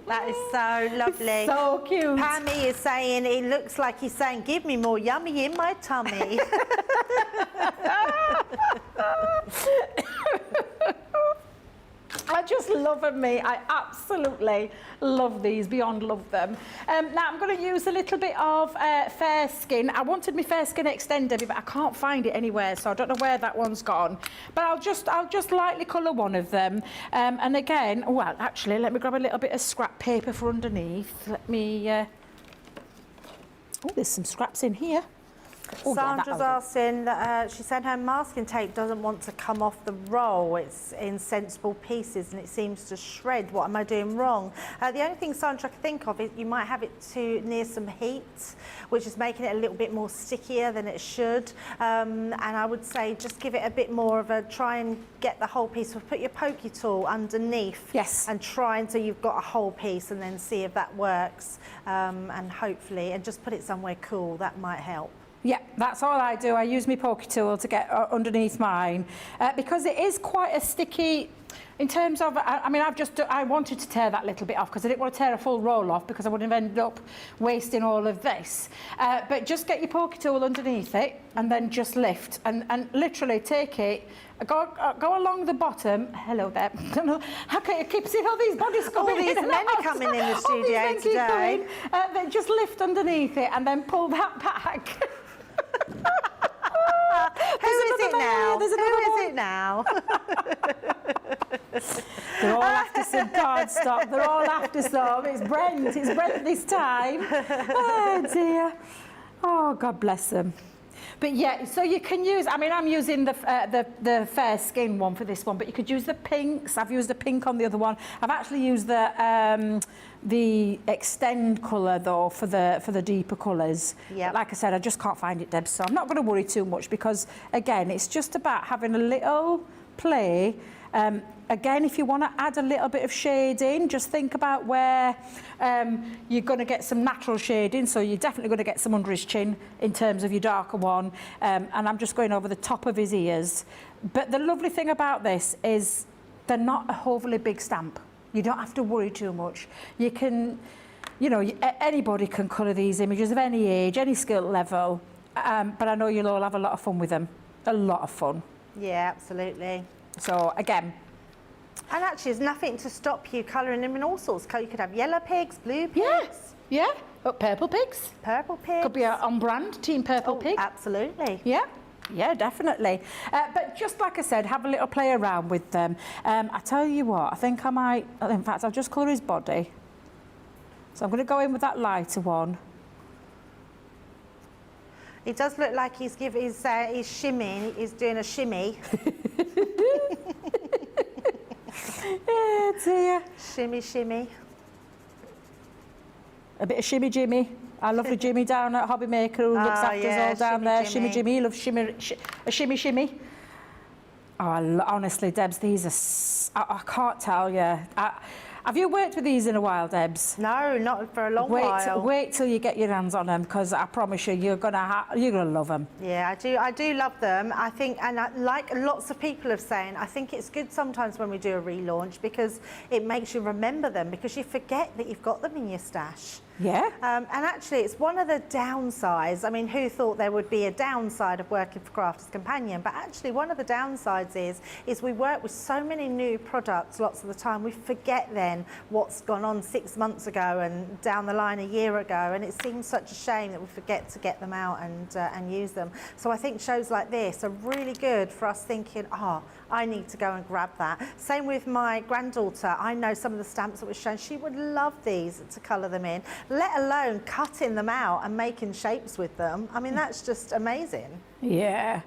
That is so lovely. So cute. Pammy is saying, it looks like he's saying, give me more yummy in my tummy. I just love them, me. I absolutely love these, beyond love them. Now I'm going to use a little bit of Fair Skin. I wanted my Fair Skin Extender, but I can't find it anywhere, so I don't know where that one's gone. But I'll just lightly colour one of them. And again, well, actually, let me grab a little bit of scrap paper for underneath. Let me... oh, there's some scraps in here. Oh, yeah, Sandra's asking, she said her masking tape doesn't want to come off the roll. It's in sensible pieces and it seems to shred. What am I doing wrong? The only thing, Sandra, I can think of is you might have it too near some heat, which is making it a little bit more stickier than it should. And I would say just give it a bit more of a, try and get the whole piece. Put your pokey tool underneath. Yes. And try until you've got a whole piece and then see if that works. And hopefully, and just put it somewhere cool. That might help. Yeah, that's all I do. I use my pokey tool to get underneath mine because it is quite a sticky. In terms of, I mean, I wanted to tear that little bit off because I didn't want to tear a full roll off because I would have ended up wasting all of this. But just get your pokey tool underneath it and then just lift and literally take it. Go along the bottom. Hello there. Okay, I keep seeing all these bodies coming All these in and men out. are coming in the All these studio men keep today. coming. Then just lift underneath it and then pull that back. Who is it now? There's Who another is one. it now? They're all after some cardstock. They're all after some. It's Brent. It's Brent this time. Oh, dear. Oh, God bless them. But yeah, so you can use, I mean, I'm using the Fair Skin one for this one, but you could use the pinks. I've used the pink on the other one. I've actually used the Extend colour, though, for the deeper colours. Yep. Like I said, I just can't find it, Deb, so I'm not going to worry too much because, again, it's just about having a little play. Again, if you want to add a little bit of shading, just think about where you're going to get some natural shading. So you're definitely going to get some under his chin in terms of your darker one. And I'm just going over the top of his ears. But the lovely thing about this is they're not a overly big stamp. You don't have to worry too much. You can, you know, anybody can colour these images of any age, any skill level. But I know you'll all have a lot of fun with them. A lot of fun. Yeah, absolutely. So again, And actually, there's nothing to stop you colouring them in all sorts. You could have yellow pigs, blue pigs, yeah, purple pigs. purple pigs. Could be a on brand Team Purple Pig. Absolutely. Yeah, definitely. But just like I said, have a little play around with them. I tell you what, I think I might. In fact, I'll just colour his body. So I'm going to go in with that lighter one. It does look like he's shimmying. He's doing a shimmy. Yeah, dear. Shimmy, shimmy. A bit of shimmy Jimmy. Our lovely Jimmy down at Hobby Maker who looks after us all down shimmy there. Jimmy. Shimmy Jimmy, he loves a shimmy shimmy. Oh, honestly, Debs, these are, I can't tell you. Have you worked with these in a while, Debs? No, not for a long while. Wait till you get your hands on them, because I promise you, you're gonna love them. Yeah, I do love them. I think, and like lots of people have saying, I think it's good sometimes when we do a relaunch because it makes you remember them, because you forget that you've got them in your stash. Yeah. And actually, it's one of the downsides. I mean, who thought there would be a downside of working for Crafters Companion? But actually, one of the downsides is we work with so many new products lots of the time. We forget then what's gone on 6 months ago and down the line a year ago. And it seems such a shame that we forget to get them out and use them. So I think shows like this are really good for us thinking, oh, I need to go and grab that. Same with my granddaughter. I know some of the stamps that were shown. She would love these to colour them in, let alone cutting them out and making shapes with them. I mean, that's just amazing. Yeah.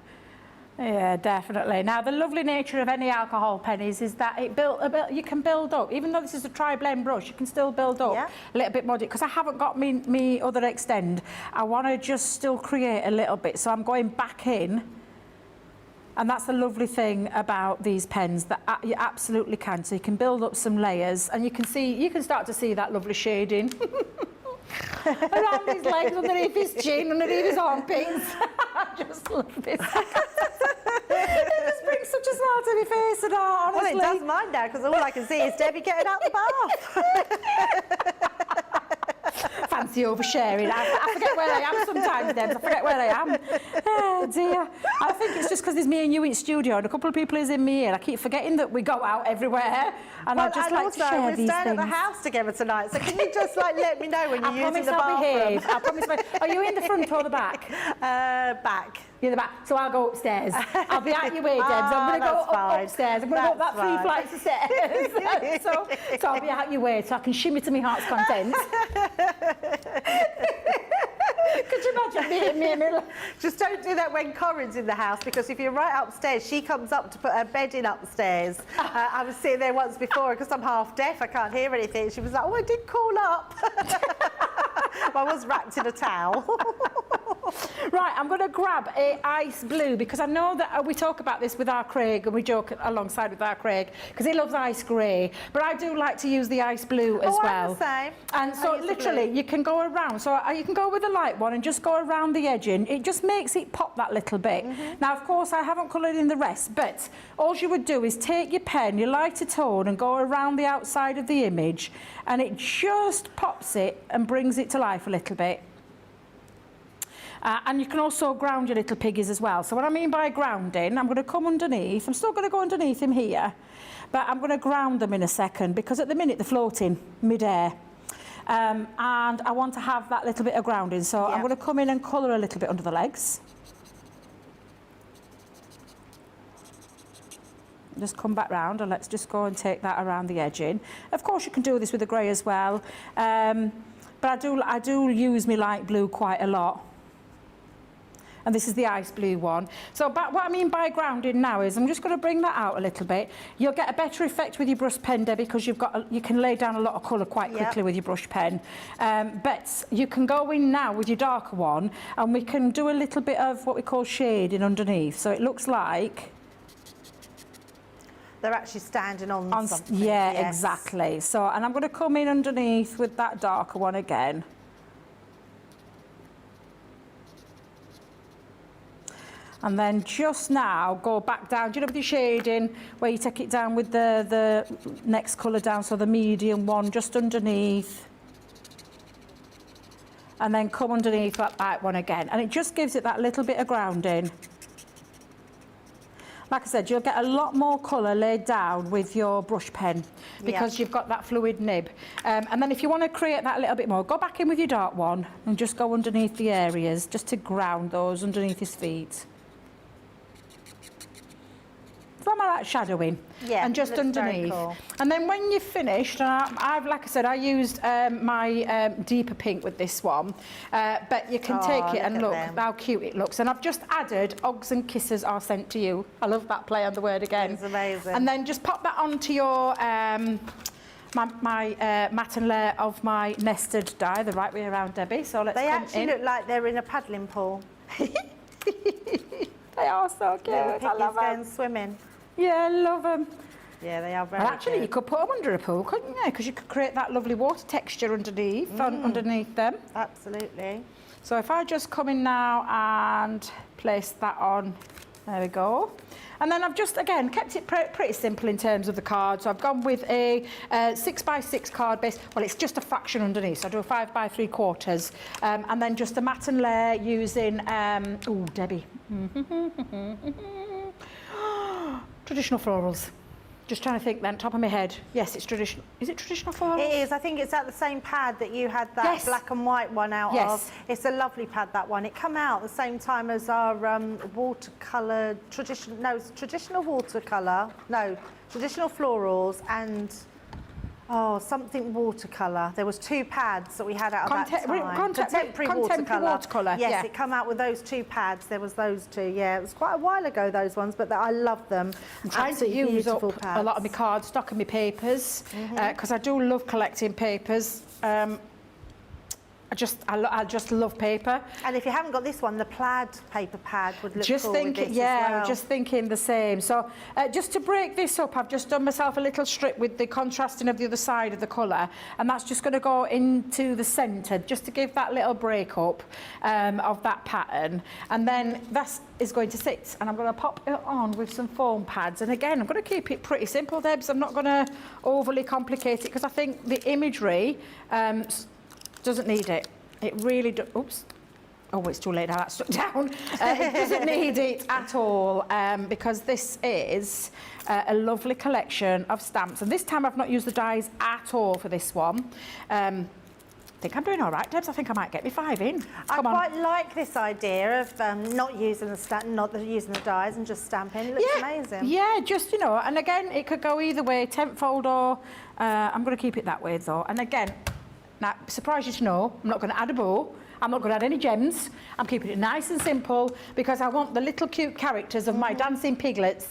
Yeah, definitely. Now, the lovely nature of any alcohol pennies is that you can build up. Even though this is a tri-blend brush, you can still build up a little bit more. Because I haven't got me other extend, I want to just still create a little bit. So I'm going back in. And that's the lovely thing about these pens, that you absolutely can. So you can build up some layers, and you can start to see that lovely shading around his legs, underneath his chin, underneath his armpits. I just love this. It just brings such a smile to my face, and honestly. Well, it does mine now, because all I can see is Debbie getting out the bath. Fancy oversharing. I forget where I am sometimes, Debs. I forget where I am. Oh, dear. I think it's just because there's me and you in studio and a couple of people is in me, and I keep forgetting that we go out everywhere. And I just like to share these things. We're staying at the house together tonight, so can you just let me know when you're using the bathroom? I promise. Are you in the front or the back? Back. You're in the back. So I'll go upstairs. I'll be out your way, Debs. I'm going to go upstairs. I'm going to go up that 3 flights of stairs. so I'll be out your way so I can shimmy to my heart's content. Could you imagine me in the middle? Just don't do that when Corinne's in the house, because if you're right upstairs, she comes up to put her bed in upstairs. I was sitting there once before, because I'm half deaf, I can't hear anything. She was like, oh, I did call up. I was wrapped in a towel. Right, I'm going to grab a ice blue, because I know that we talk about this with our Craig, and we joke alongside with our Craig, because he loves ice grey, but I do like to use the ice blue as well. I'm the same. And so literally you can go around, so you can go with the light one and just go around the edging. It just makes it pop that little bit. Now, of course, I haven't coloured in the rest, but all you would do is take your pen, your lighter tone, and go around the outside of the image, and it just pops it and brings it to life a little bit. And you can also ground your little piggies as well. So what I mean by grounding, I'm going to come underneath. I'm still going to go underneath him here, but I'm going to ground them in a second, because at the minute they're floating mid-air. And I want to have that little bit of grounding. So I'm going to come in and colour a little bit under the legs. Just come back round, and let's just go and take that around the edging. Of course, you can do this with the grey as well. But I do use my light blue quite a lot. And this is the ice blue one. So what I mean by grounding now is I'm just going to bring that out a little bit. You'll get a better effect with your brush pen, Debbie, because you can lay down a lot of colour quite quickly with your brush pen. But you can go in now with your darker one, and we can do a little bit of what we call shading underneath. So it looks like they're actually standing on something. Yeah, exactly. So, and I'm going to come in underneath with that darker one again. And then just now go back down, do you know, with your shading, where you take it down with the next colour down, so the medium one just underneath. And then come underneath that light one again. And it just gives it that little bit of grounding. Like I said, you'll get a lot more colour laid down with your brush pen, because you've got that fluid nib. And then if you want to create that a little bit more, go back in with your dark one and just go underneath the areas, just to ground those underneath his feet. some of that shadowing, Yeah, and just looks very underneath. cool. And then when you've finished, and I've like I said, I used my deeper pink with this one, but you can take it and look how cute it looks. And I've just added "Hugs and kisses are sent to you." I love that play on the word again. It's amazing. And then just pop that onto your my matte layer of my nested dye, the right way around, Debbie. So let's They come actually in. look like they're in a paddling pool. They are so cute. Little I piggies love going them. swimming. Yeah, I love them. Yeah, they are very Well, actually, you good. could put them under a pool, couldn't you? Because you could create that lovely water texture underneath, underneath them. Absolutely. So if I just come in now and place that on, there we go. And then I've just, again, kept it pretty simple in terms of the card. So I've gone with a 6x6 card base. Well, it's just a fraction underneath, so I do a 5 by 3/4. And then just a matte and layer using, oh, Debbie. Traditional florals. Just trying to think then, top of my head. Yes, it's traditional. Is it traditional florals? It is. I think it's at the same pad that you had that Yes. black and white one out Yes. of. It's a lovely pad, that one. It come out at the same time as our watercolour, traditional watercolour. No, traditional florals and... Oh, something watercolour. There was 2 pads that we had out of that time. Contemporary watercolour. Yes, yeah. it come out with those 2 pads. There was those 2, yeah. It was quite a while ago, those ones, but I love them. I'm trying to Absolutely use up beautiful pads. a lot of my card stock and my papers, because I do love collecting papers. I just love paper. And if you haven't got this one, the plaid paper pad would look Just cool thinking, with this yeah, as well. just thinking the same. So just to break this up, I've just done myself a little strip with the contrasting of the other side of the colour, and that's just going to go into the centre, just to give that little break up of that pattern. And then that is going to sit, and I'm going to pop it on with some foam pads. And again, I'm going to keep it pretty simple, Debs. I'm not going to overly complicate it, because I think the imagery doesn't need it. It really does. Oops. Oh, it's too late now, that's stuck down. It doesn't need it at all, because this is a lovely collection of stamps. And this time I've not used the dies at all for this one. I think I'm doing all right, Debs. I think I might get me 5 in. I Come on. quite like this idea of not using the dies and just stamping. It looks amazing. Yeah, just, you know, and again, it could go either way, tent fold or... I'm going to keep it that way, though. And again, now, surprise you to know, I'm not going to add a bow. I'm not going to add any gems. I'm keeping it nice and simple, because I want the little cute characters of my dancing piglets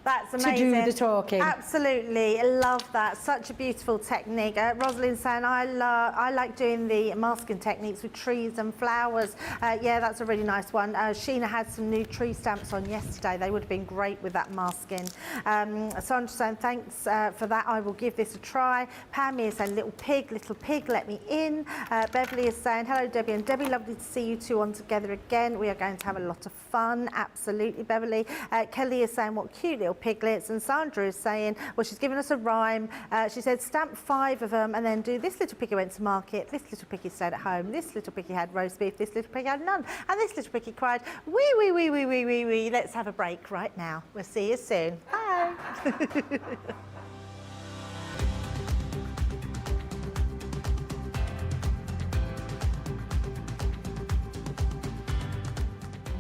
That's to amazing. do the talking. Absolutely, I love that. Such a beautiful technique. Rosalind's saying, I like doing the masking techniques with trees and flowers. Yeah, that's a really nice one. Sheena had some new tree stamps on yesterday. They would have been great with that masking. Sandra's saying, thanks for that. I will give this a try. Pammy is saying, little pig, let me in. Beverly is saying, hello, Debbie and Debbie. Lovely to see you two on together again. We are going to have a lot of fun. Absolutely, Beverly. Kelly is saying, what cute little piglets. And Sandra is saying, well, she's given us a rhyme. She said, stamp 5 of them and then do this little piggy went to market, this little piggy stayed at home, this little piggy had roast beef, this little piggy had none, and this little piggy cried, wee, wee, wee, wee, wee, wee, wee. Let's have a break right now. We'll see you soon. Bye.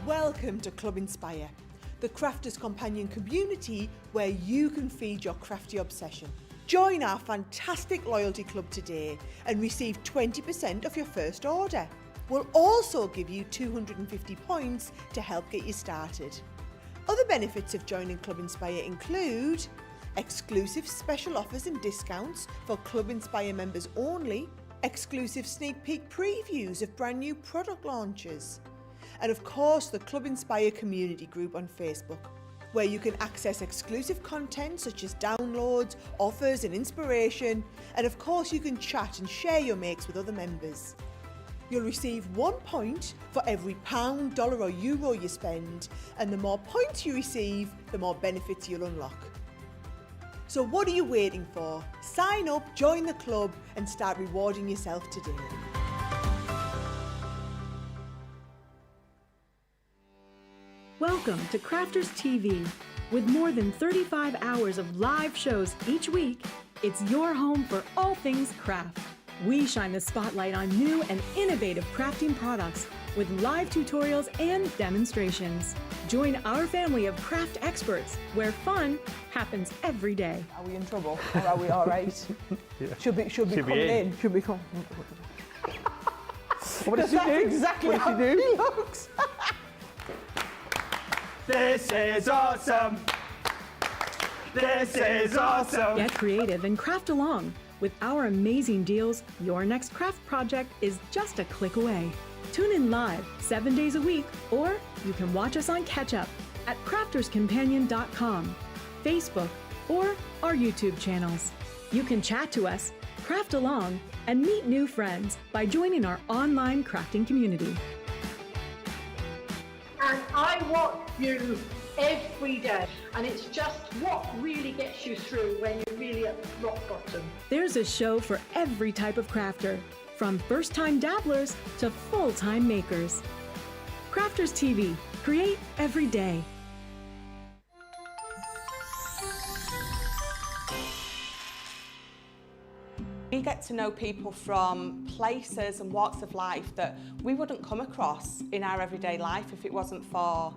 Welcome to Club Inspire, the crafters companion community where you can feed your crafty obsession. Join our fantastic loyalty club today and receive 20% off your first order. We'll also give you 250 points to help get you started. Other benefits of joining Club Inspire include exclusive special offers and discounts for Club Inspire members only, exclusive sneak peek previews of brand new product launches, and of course the Club Inspire community group on Facebook, where you can access exclusive content such as downloads, offers and inspiration, and of course you can chat and share your makes with other members. You'll receive 1 point for every £1, dollar or euro you spend, and the more points you receive, the more benefits you'll unlock. So what are you waiting for? Sign up, join the club and start rewarding yourself today. Welcome to Crafters TV. With more than 35 hours of live shows each week, it's your home for all things craft. We shine the spotlight on new and innovative crafting products with live tutorials and demonstrations. Join our family of craft experts where fun happens every day. Are we in trouble or are we all right? Should be coming in. Should be coming. What does she do? Exactly What how does she do? he looks. This is awesome. This is awesome. Get creative and craft along. With our amazing deals, your next craft project is just a click away. Tune in live 7 days a week, or you can watch us on Catch Up at crafterscompanion.com, Facebook, or our YouTube channels. You can chat to us, craft along, and meet new friends by joining our online crafting community. And I watch you every day, and it's just what really gets you through when you're really at rock bottom. There's a show for every type of crafter, from first-time dabblers to full-time makers. Crafters TV, create every day. We get to know people from places and walks of life that we wouldn't come across in our everyday life if it wasn't for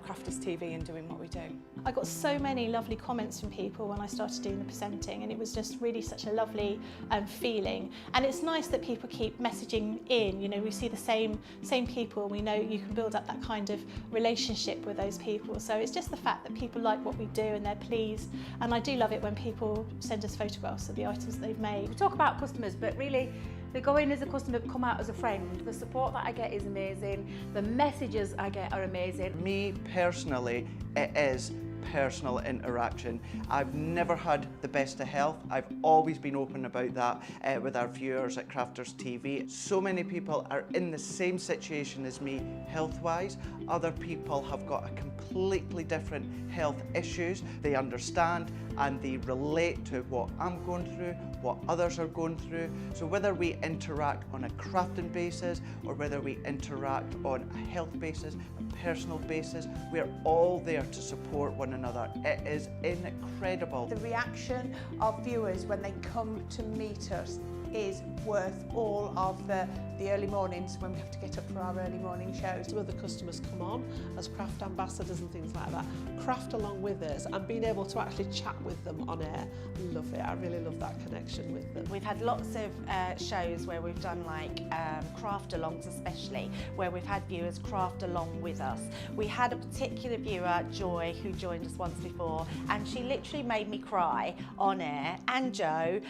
Crafters TV and doing what we do. I got so many lovely comments from people when I started doing the presenting, and it was just really such a lovely feeling. And it's nice that people keep messaging in. You know, we see the same people. We know you can build up that kind of relationship with those people. So it's just the fact that people like what we do and they're pleased. And I do love it when people send us photographs of the items that they've made. We talk about customers, but really they go in as a customer, come out as a friend. The support that I get is amazing. The messages I get are amazing. Me personally, it is personal interaction. I've never had the best of health. I've always been open about that with our viewers at Crafters TV. So many people are in the same situation as me health-wise. Other people have got a completely different health issues. They understand and they relate to what I'm going through, what others are going through. So whether we interact on a crafting basis or whether we interact on a health basis, a personal basis, we're all there to support one another. It is incredible. The reaction of viewers when they come to meet us is worth all of the early mornings when we have to get up for our early morning shows. Some of the customers come on as craft ambassadors and things like that, craft along with us, and being able to actually chat with them on air. I love it. I really love that connection with them. We've had lots of shows where we've done like craft alongs, especially where we've had viewers craft along with us. We had a particular viewer, Joy, who joined us once before, and she literally made me cry on air, and Joe,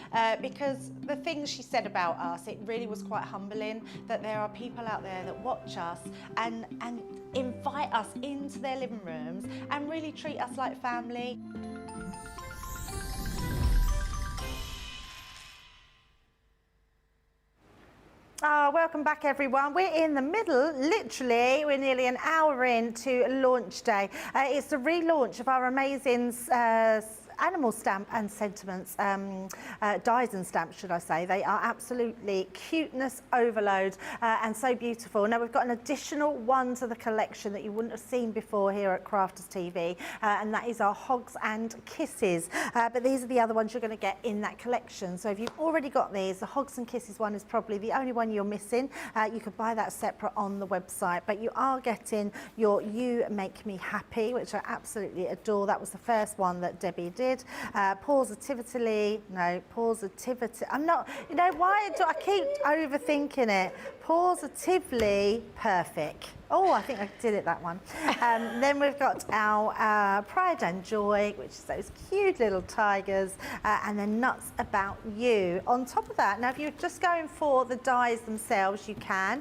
because the things she said about us, it really was quite humbling that there are people out there that watch us and invite us into their living rooms and really treat us like family. Welcome back, everyone. We're in the middle, literally, we're nearly an hour into launch day. It's the relaunch of our amazing animal stamp and sentiments, dies and stamps, should I say. They are absolutely cuteness overload and so beautiful. Now we've got an additional one to the collection that you wouldn't have seen before here at Crafters TV, and that is our Hogs and Kisses. But these are the other ones you're going to get in that collection. So if you've already got these, the Hogs and Kisses one is probably the only one you're missing. You could buy that separate on the website, but you are getting your You Make Me Happy, which I absolutely adore. That was the first one that Debbie did. Positively, I'm not, you know, why do I keep overthinking it? Positively perfect. Oh, I think I did it, that one. Then we've got our Pride and Joy, which is those cute little tigers, and then Nuts About You. On top of that, now if you're just going for the dies themselves, you can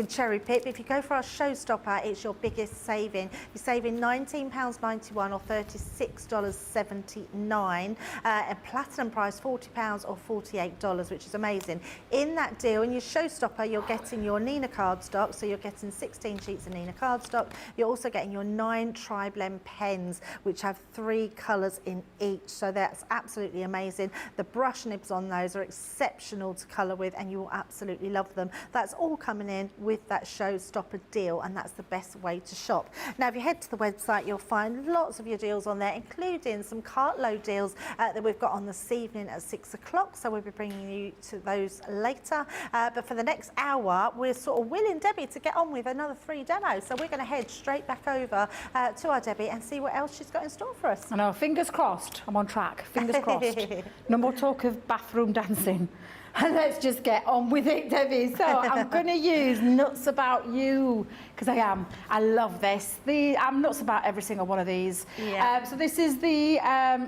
cherry pick. But if you go for our Showstopper, it's your biggest saving. You're saving £19.91 or $36.79. A platinum price, £40 or $48, which is amazing. In that deal, in your Showstopper, you're getting your Nina cardstock, so you're getting 16 sheets of Nina cardstock. You're also getting your 9 tri-blend pens, which have 3 colours in each, so that's absolutely amazing. The brush nibs on those are exceptional to colour with, and you will absolutely love them. That's all coming in with that Showstopper deal, and that's the best way to shop. Now if you head to the website, you'll find lots of your deals on there, including some cartload deals that we've got on this evening at 6 o'clock, so we'll be bringing you to those later. But for the next hour, hour, we're sort of willing Debbie to get on with another 3 demos. So we're going to head straight back over to our Debbie and see what else she's got in store for us. I know, fingers crossed, I'm on track, fingers crossed. No more talk of bathroom dancing. And let's just get on with it, Debbie. So I'm going to use Nuts About You, because I am. I love this. I'm nuts about every single one of these. Yeah. So this is the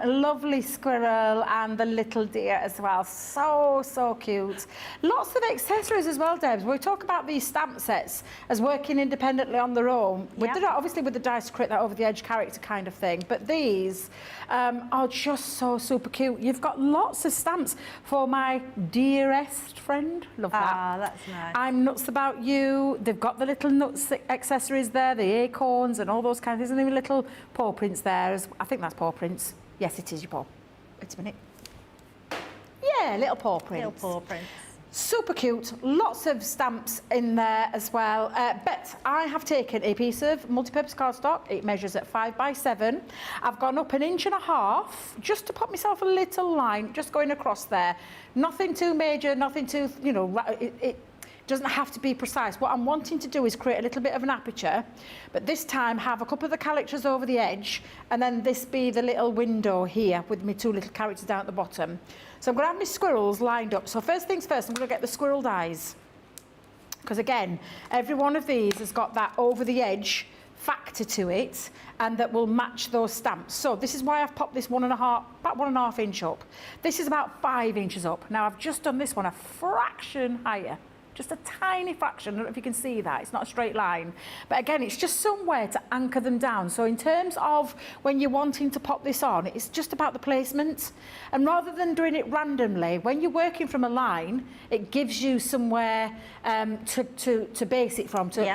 lovely squirrel and the little deer as well. So, so cute. Lots of accessories as well, Debs. We talk about these stamp sets as working independently on their own, with obviously with the dice to create that over-the-edge character kind of thing. But these are just so super cute. You've got lots of stamps for my dearest friend. Love that. Ah, that's nice. I'm Nuts About You. They've got the little nuts accessories there, the acorns and all those kinds of things. And even little paw prints there. I think that's paw prints. Yes, it is your paw. Wait a minute. Yeah, little paw prints. Little paw prints. Super cute, lots of stamps in there as well. But I have taken a piece of multi-purpose cardstock. It measures at 5 by 7. I've gone up 1.5 inches just to put myself a little line, just going across there. Nothing too major, nothing too, you know, it doesn't have to be precise. What I'm wanting to do is create a little bit of an aperture, but this time have a couple of the characters over the edge, and then this be the little window here with my 2 little characters down at the bottom. So I'm going to have my squirrels lined up. So first things first, I'm going to get the squirrel dies. Because again, every one of these has got that over the edge factor to it, and that will match those stamps. So this is why I've popped this about 1.5 inch up. This is about 5 inches up. Now I've just done this one a fraction higher. Just a tiny fraction. I don't know if you can see that. It's not a straight line. But again, it's just somewhere to anchor them down. So in terms of when you're wanting to pop this on, it's just about the placement. And rather than doing it randomly, when you're working from a line, it gives you somewhere to base it from, to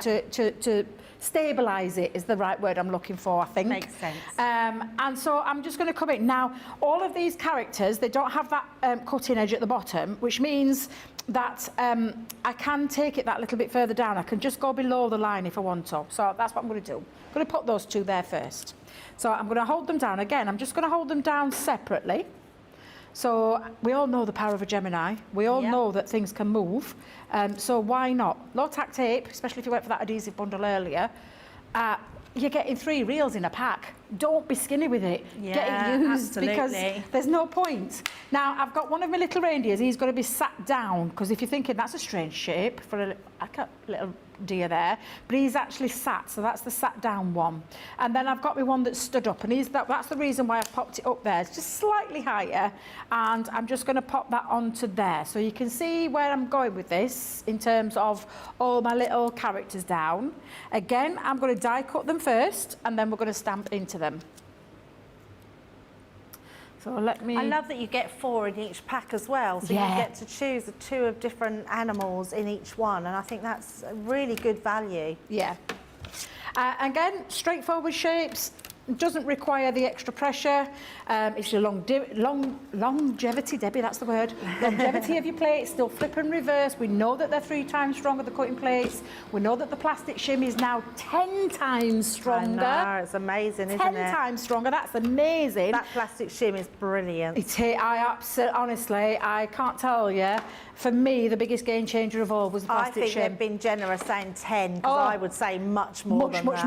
stabilise it is the right word I'm looking for, I think. Makes sense. And so I'm just going to come in. Now, all of these characters, they don't have that cutting edge at the bottom, which means that I can take it that little bit further down. I can just go below the line if I want to. So that's what I'm going to do. I'm going to put those 2 there first. So I'm going to hold them down. Again, I'm just going to hold them down separately. So we all know the power of a Gemini. We all know that things can move. So why not? Low tack tape, especially if you went for that adhesive bundle earlier, you're getting 3 reels in a pack. Don't be skinny with it. Get it used, because there's no point. Now, I've got one of my little reindeers. He's got to be sat down, because if you're thinking that's a strange shape for a little deer there, but he's actually sat, so that's the sat down one. And then I've got my one that stood up, and that's the reason why I've popped it up there. It's just slightly higher, and I'm just going to pop that onto there. So you can see where I'm going with this in terms of all my little characters down. Again, I'm going to die cut them first, and then we're going to stamp into them. So let me... I love that you get 4 in each pack as well, so you get to choose the 2 of different animals in each one, and I think that's a really good value. Yeah. Again, straightforward shapes. Doesn't require the extra pressure. It's your longevity, Debbie, that's the word. Longevity of your plates, still flip and reverse. We know that they're 3 times stronger, the cutting plates. We know that the plastic shim is now 10 times stronger. I know, it's amazing, isn't it? 10 times stronger, that's amazing. That plastic shim is brilliant. Honestly, I can't tell you. For me, the biggest game changer of all was the plastic shim. I think they've been generous saying 10, because I would say much more than that.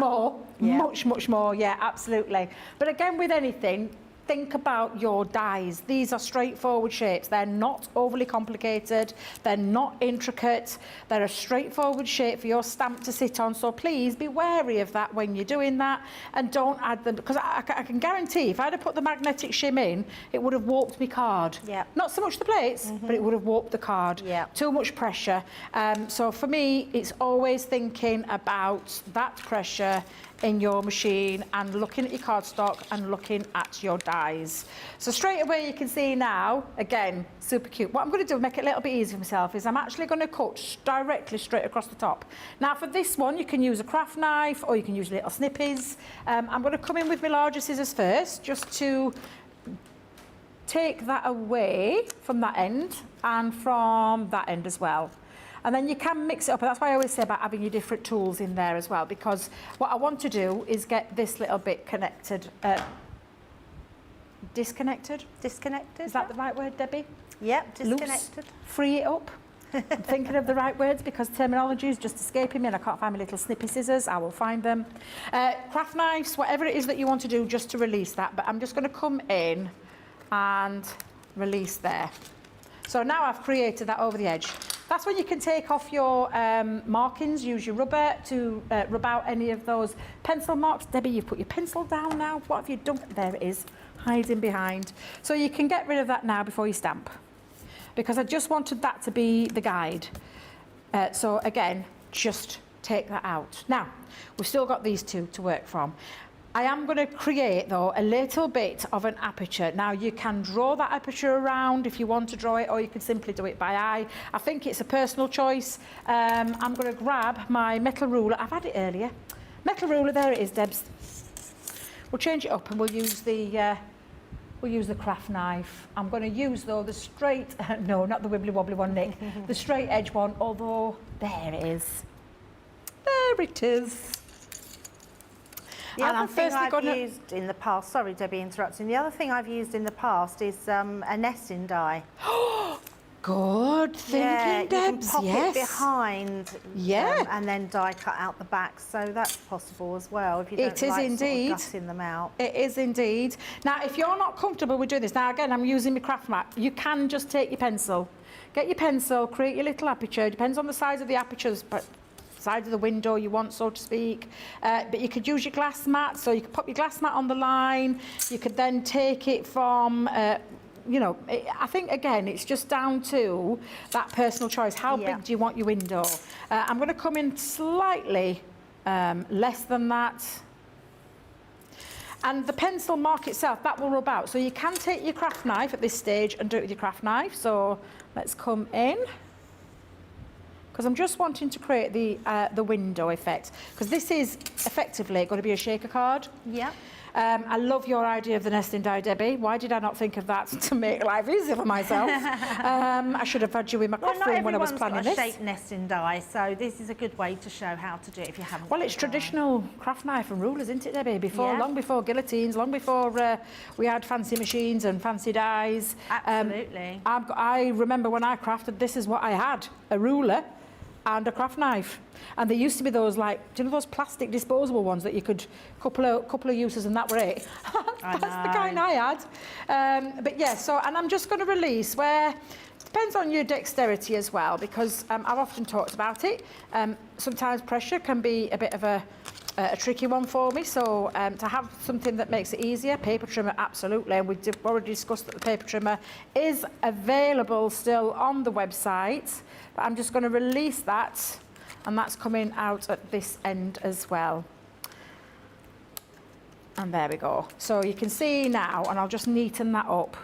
Much more, yeah, absolutely. But again, with anything, think about your dies. These are straightforward shapes. They're not overly complicated. They're not intricate. They're a straightforward shape for your stamp to sit on. So please be wary of that when you're doing that, and don't add them, because I can guarantee if I'd have put the magnetic shim in, it would have warped my card. Yeah. Not so much the plates, but it would have warped the card. Yeah. Too much pressure. So for me, it's always thinking about that pressure in your machine and looking at your cardstock and looking at your dies. So straight away you can see now, again, super cute. What I'm going to do, make it a little bit easier for myself, is I'm actually going to cut directly straight across the top. Now for this one, you can use a craft knife or you can use little snippies. I'm going to come in with my larger scissors first, just to take that away from that end and from that end as well. And then you can mix it up, and that's why I always say about having your different tools in there as well, because what I want to do is get this little bit connected, disconnected? Disconnected? Is that the right word, Debbie? Yep, disconnected. Loose. Free it up. I'm thinking of the right words because terminology is just escaping me and I can't find my little snippy scissors. I will find them. Craft knives, whatever it is that you want to do just to release that. But I'm just going to come in and release there. So now I've created that over the edge. That's when you can take off your markings, use your rubber to rub out any of those pencil marks. Debbie, you've put your pencil down now. What have you done? There it is, hiding behind. So you can get rid of that now before you stamp, because I just wanted that to be the guide. So again, just take that out. Now, we've still got these two to work from. I am going to create, though, a little bit of an aperture. Now, you can draw that aperture around if you want to draw it, or you can simply do it by eye. I think it's a personal choice. I'm going to grab my metal ruler. I've had it earlier. Metal ruler, there it is, Debs. We'll change it up and we'll use the craft knife. I'm going to use, though, the straight, no, not the wibbly wobbly one, Nick, the straight edge one, although there it is. There it is. The other thing I've used in the past, sorry Debbie interrupting, the other thing I've used in the past is a nesting die. Good thinking, Debs, you can pop yes. it behind and then die cut out the back, so that's possible as well if you don't like sort of gutting them out. It is indeed. Now, if you're not comfortable with doing this, now again, I'm using my craft mat, you can just take your pencil. Get your pencil, create your little aperture, depends on the size of the apertures, but side of the window you want, so to speak. But you could use your glass mat, so you could pop your glass mat on the line. You could then take it from, you know, I think, again, it's just down to that personal choice. How big do you want your window? I'm going to come in slightly less than that. And the pencil mark itself, that will rub out. So you can take your craft knife at this stage and do it with your craft knife. So let's come in, because I'm just wanting to create the window effect, because this is effectively going to be a shaker card. Yeah. I love your idea of the nesting die, Debbie. Why did I not think of that to make life easier for myself? I should have had you in my craft room when I was planning this. Not everyone's got a shaped nesting die, so this is a good way to show how to do it if you haven't. Well, it's traditional craft knife and rulers, isn't it, Debbie? Long before guillotines, long before we had fancy machines and fancy dies. Absolutely. I remember when I crafted, this is what I had: a ruler and a craft knife. And there used to be those, like, do you know those plastic disposable ones that you could couple of uses and that were it? That's the kind I had. But yeah, so, and I'm just going to release where, depends on your dexterity as well, because I've often talked about it. Sometimes pressure can be a bit of a tricky one for me, so to have something that makes it easier, paper trimmer, absolutely. And we've already discussed that the paper trimmer is available still on the website, but I'm just going to release that, and that's coming out at this end as well. And there we go. So you can see now, and I'll just neaten that up,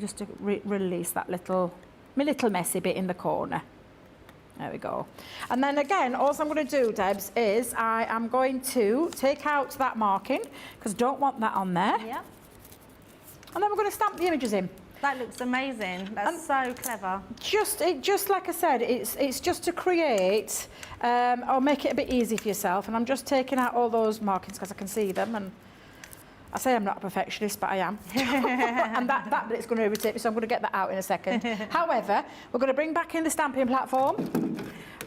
just to release that little messy bit in the corner. There we go. And then again, all I'm going to do, Debs, is I am going to take out that marking, because I don't want that on there. Yeah. And then we're going to stamp the images in. That looks amazing. That's so clever. Just like I said, it's just to create, or make it a bit easy for yourself. And I'm just taking out all those markings because I can see them. And I say I'm not a perfectionist, but I am. And that bit's going to irritate me, so I'm going to get that out in a second. However, we're going to bring back in the stamping platform.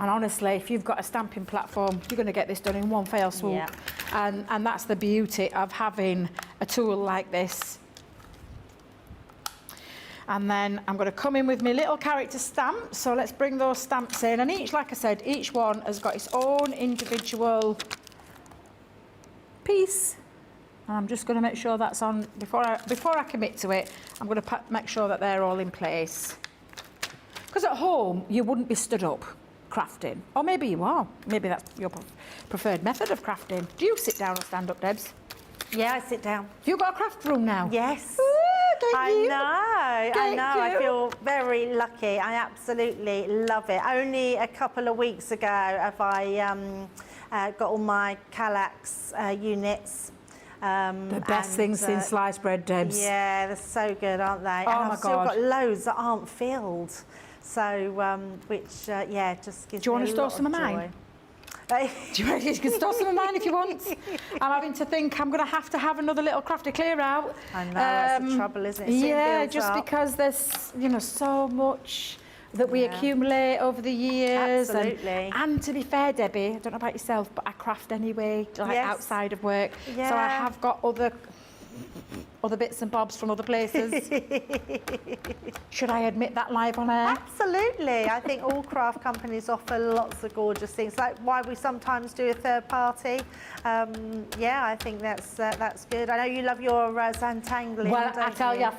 And honestly, if you've got a stamping platform, you're going to get this done in one fell swoop. Yeah. And that's the beauty of having a tool like this. And then I'm going to come in with my little character stamp. So let's bring those stamps in. And each, like I said, each one has got its own individual piece. And I'm just going to make sure that's on, before I commit to it, I'm going to make sure that they're all in place. Because at home, you wouldn't be stood up crafting. Or maybe you are. Maybe that's your preferred method of crafting. Do you sit down or stand up, Debs? Yeah, I sit down. Have you got a craft room now? Yes. I know. I feel very lucky. I absolutely love it. Only a couple of weeks ago have I got all my Kallax units. The best things since sliced bread, Debs. Yeah, they're so good, aren't they? Oh, and my I've still got loads that aren't filled. So, just gives me a lot of joy. Do you want to store some of mine? Do you reckon you can store some of mine if you want? I'm having to think I'm going to have another little crafty clear out. I know, that's the trouble, isn't it? Yeah, just because there's, so much that we accumulate over the years. Absolutely. And to be fair, Debbie, I don't know about yourself, but I craft anyway, like outside of work. Yeah. So I have got other bits and bobs from other places. Should I admit that live on air? Absolutely. I think all craft companies offer lots of gorgeous things, like why we sometimes do a third party. Yeah, I think that's good. I know you love your Zantangling. Well, I tell you, I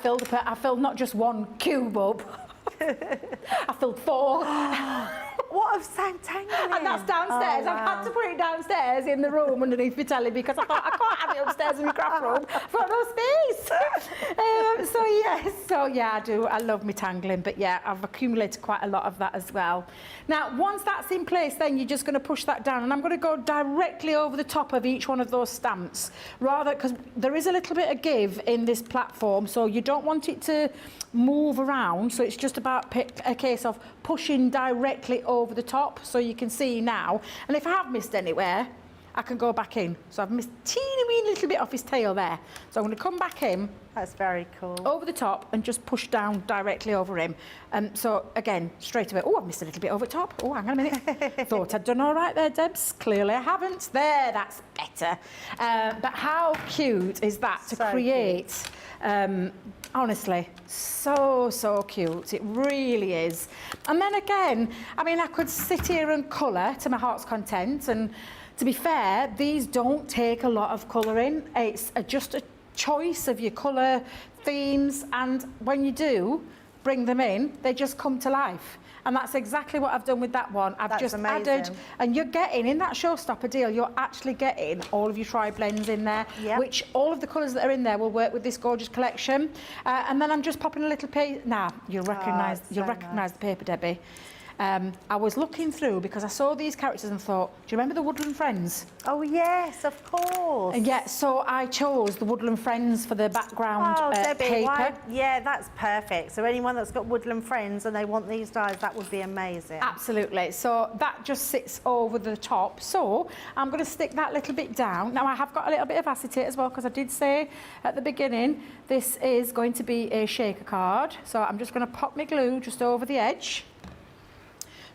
filled not just one cube up. I filled 4. What of Zantangling? And that's downstairs. Oh, I've had to put it downstairs in the room underneath my telly because I thought I can't have it upstairs in my craft room. I've got no space. So yeah, I do. I love my tangling, but yeah, I've accumulated quite a lot of that as well. Now, once that's in place, then you're just going to push that down, and I'm going to go directly over the top of each one of those stamps, rather because there is a little bit of give in this platform, so you don't want it to move around. So it's just about a case of pushing directly over the top, so you can see now. And if I have missed anywhere, I can go back in. So I've missed a teeny weeny little bit off his tail there. So I'm going to come back in. That's very cool. Over the top and just push down directly over him. So again, straight away. Oh, I've missed a little bit over top. Oh, hang on a minute. Thought I'd done all right there, Debs. Clearly I haven't. There, that's better. But how cute is that to create? Honestly, so cute. It really is. And then again, I mean, I could sit here and colour to my heart's content. And to be fair, these don't take a lot of colouring. It's just a choice of your colour themes. And when you do bring them in, they just come to life. And that's exactly what I've done with that one. I've just added, and you're getting, in that Showstopper deal, you're actually getting all of your tri-blends in there, which all of the colours that are in there will work with this gorgeous collection. And then I'm just popping a little page. Now, you'll recognise the paper, Debbie. I was looking through because I saw these characters and thought, do you remember the Woodland Friends? Oh yes, of course. And yeah, so I chose the Woodland Friends for the background Debbie, paper. Yeah, that's perfect. So anyone that's got Woodland Friends and they want these dies, that would be amazing. Absolutely. So that just sits over the top. So I'm going to stick that little bit down. Now I have got a little bit of acetate as well, because I did say at the beginning this is going to be a shaker card. So I'm just going to pop my glue just over the edge.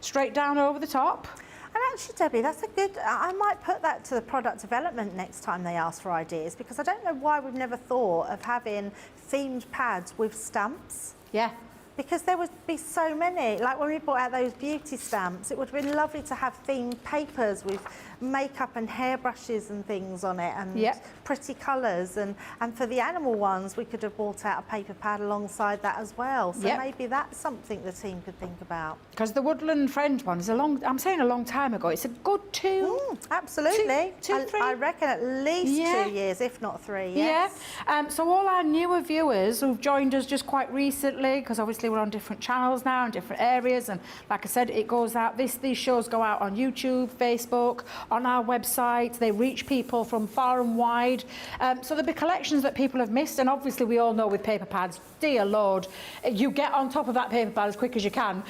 Straight down over the top. And actually, Debbie, that's a good... I might put that to the product development next time they ask for ideas, because I don't know why we've never thought of having themed pads with stamps. Yeah. Because there would be so many. Like when we brought out those beauty stamps, it would have been lovely to have themed papers with makeup and hairbrushes and things on it, and pretty colours. And for the animal ones, we could have brought out a paper pad alongside that as well. So maybe that's something the team could think about. Because the Woodland Friend one is a long time ago. It's a good 2. Absolutely. 2, 3. I reckon at least 2 years, if not 3. Yes. Yeah. So all our newer viewers who've joined us just quite recently, because obviously we're on different channels now in different areas, and like I said, it goes out. These shows go out on YouTube, Facebook, on our website. They reach people from far and wide. So there'll be collections that people have missed, and obviously we all know with paper pads, dear Lord, you get on top of that paper pad as quick as you can.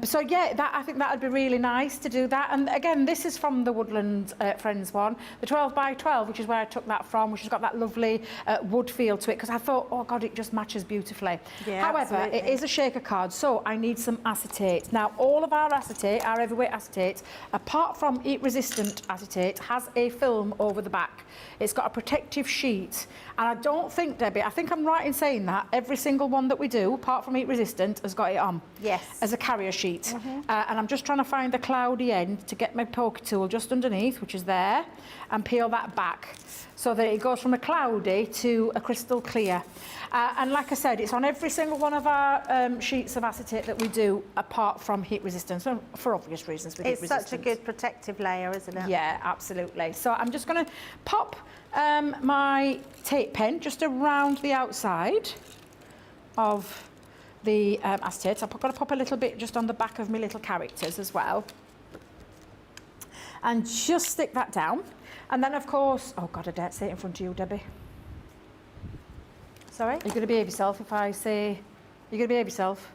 So yeah, I think that would be really nice to do that. And again, this is from the Woodland Friends one, the 12 by 12, which is where I took that from, which has got that lovely wood feel to it, because I thought, oh God, it just matches beautifully. Yeah, however, absolutely. it is a shaker card, so I need some acetate. Now, all of our acetate, our heavyweight acetate, apart from heat-resistant acetate, has a film over the back. It's got a protective sheet. And I don't think, Debbie, I think I'm right in saying that every single one that we do, apart from heat-resistant, has got it on. Yes. As a carrier sheet. And I'm just trying to find the cloudy end to get my poker tool just underneath, which is there, and peel that back, so that it goes from a cloudy to a crystal clear. And like I said, it's on every single one of our sheets of acetate that we do, apart from heat resistance, for obvious reasons. With It's such a good protective layer, isn't it? Yeah, absolutely. So I'm just going to pop my tape pen just around the outside of the acetate. I've got to pop a little bit just on the back of my little characters as well. And just stick that down. And then, of course, oh God, I daren't say it in front of you, Debbie. Sorry? You're going to behave yourself if I say... You're going to behave yourself?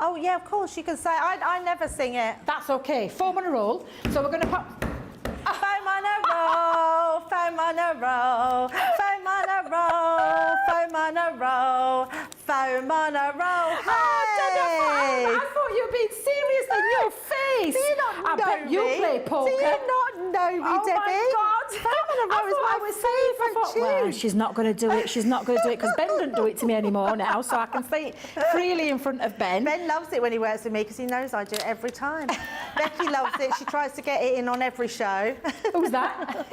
Oh, yeah, of course. You can say, I never sing it. That's okay. Foam on a roll. So we're going to pop... Foam on a roll, foam on a roll, foam on a roll, foam on a roll, foam on a roll. Hey! I thought you were I know bet you me? play poker. Do you not know me, Oh Debbie? my God! Fame on a Row is my favourite tune. Well, she's not going to do it. She's not going to do it because Ben doesn't do it to me anymore now, so I can say it freely in front of Ben. Ben loves it when he works with me because he knows I do it every time. Becky loves it. She tries to get it in on every show. Who's that?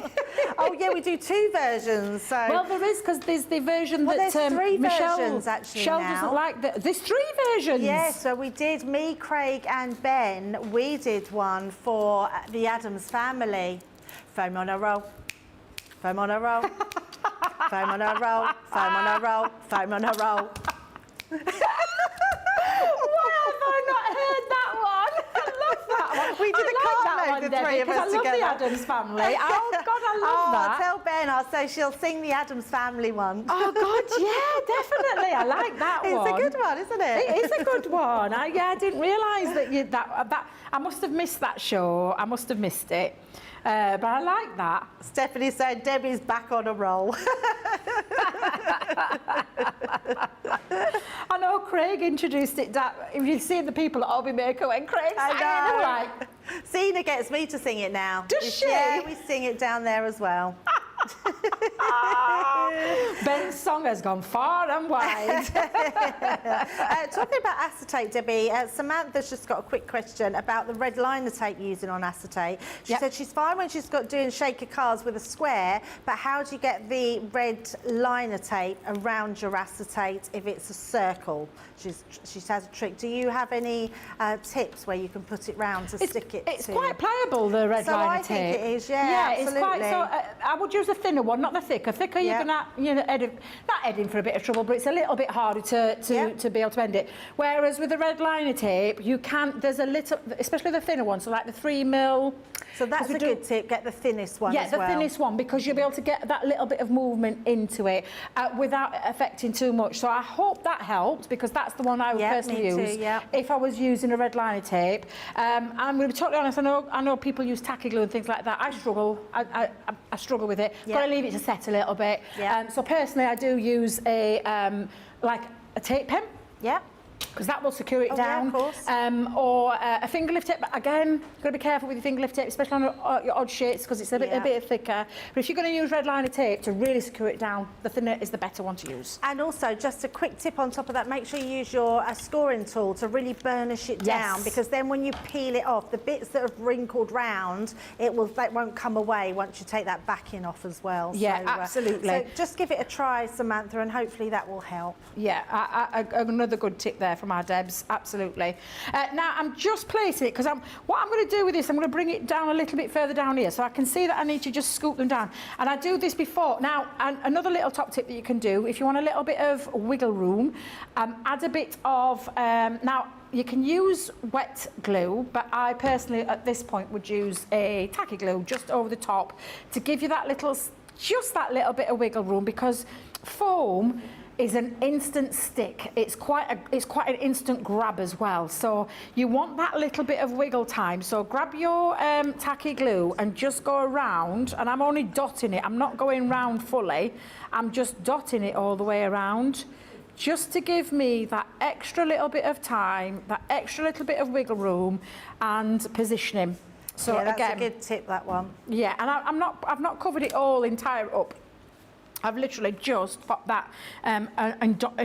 Oh yeah, we do 2 versions. So Well, there is, because there's the version Well, that there's 3 Michelle, versions actually Michelle now. doesn't like. There's 3 versions. yes, so we did, me, Craig and Ben, we did one for the Addams Family. Foam on a roll, foam on a roll, foam on a roll, foam on a roll, foam on a roll. Why have I not heard that one? I love that one. We did a that card one, note, the Debbie, 3 of us because I love together. the Addams Family. Oh, God, I love Oh, that. tell Ben, so she'll sing the Addams Family one. Oh, God, yeah, definitely. I like that one. It's a good one, isn't it? It is a good one. I didn't realise that I must have missed that show. I must have missed it. But I like that. Stephanie said Debbie's back on a roll. I know Craig introduced it. If you see the people at Hobby Maker when Craig sang it, they were like, Sina gets me to sing it now. Does she? Yeah, we sing it down there as well. Ben's song has gone far and wide. Talking about acetate, Debbie, Samantha's just got a quick question about the red liner tape using on acetate. She said she's fine when she's got doing shaker cars with a square, but how do you get the red liner tape around your acetate if it's a circle? She has a trick. Do you have any tips where you can put it round to stick it It's to? quite pliable, the red liner I tape. think it is, yeah, Yeah, absolutely. it's quite, so I would use a thinner one, not the thicker. Thicker you're gonna, not head in for a bit of trouble, but it's a little bit harder to be able to bend it. Whereas with the red liner tape, you can, there's a little, especially the thinner one, so like the 3mm. So that's a good tip, get the thinnest one as well. Yeah, the thinnest one, because you'll be able to get that little bit of movement into it without affecting too much. So I hope that helped, because that's the one I would personally use if I was using a red liner tape. I'm going to be totally honest, I know people use tacky glue and things like that. I struggle. I struggle with it. Got to leave it to set a little bit. So personally, I do use a like a tape pen. Yeah. Because that will secure it down. Yeah, of course. Or a finger lift tape. But again, you've got to be careful with your finger lift tape, especially on your odd shapes, because it's a bit thicker. But if you're going to use red liner tape to really secure it down, the thinner is the better one to use. And also, just a quick tip on top of that, make sure you use your scoring tool to really burnish it down, because then when you peel it off, the bits that have wrinkled round, that won't come away once you take that backing off as well. Yeah, so, absolutely. So just give it a try, Samantha, and hopefully that will help. Yeah, another good tip there from our Debs, absolutely. Now, I'm just placing it, because what I'm going to do with this, I'm going to bring it down a little bit further down here, so I can see that I need to just scoop them down. And I do this before. Now, another little top tip that you can do, if you want a little bit of wiggle room, add a bit of, now, you can use wet glue, but I personally, at this point, would use a tacky glue just over the top to give you that little, just that little bit of wiggle room, because foam is an instant stick. It's quite an instant grab as well. So you want that little bit of wiggle time. So grab your tacky glue and just go around, and I'm only dotting it. I'm not going round fully. I'm just dotting it all the way around, just to give me that extra little bit of time, that extra little bit of wiggle room and positioning. So yeah, that's again, a good tip, that one. Yeah, and I've not covered it all entire up. I've literally just popped that in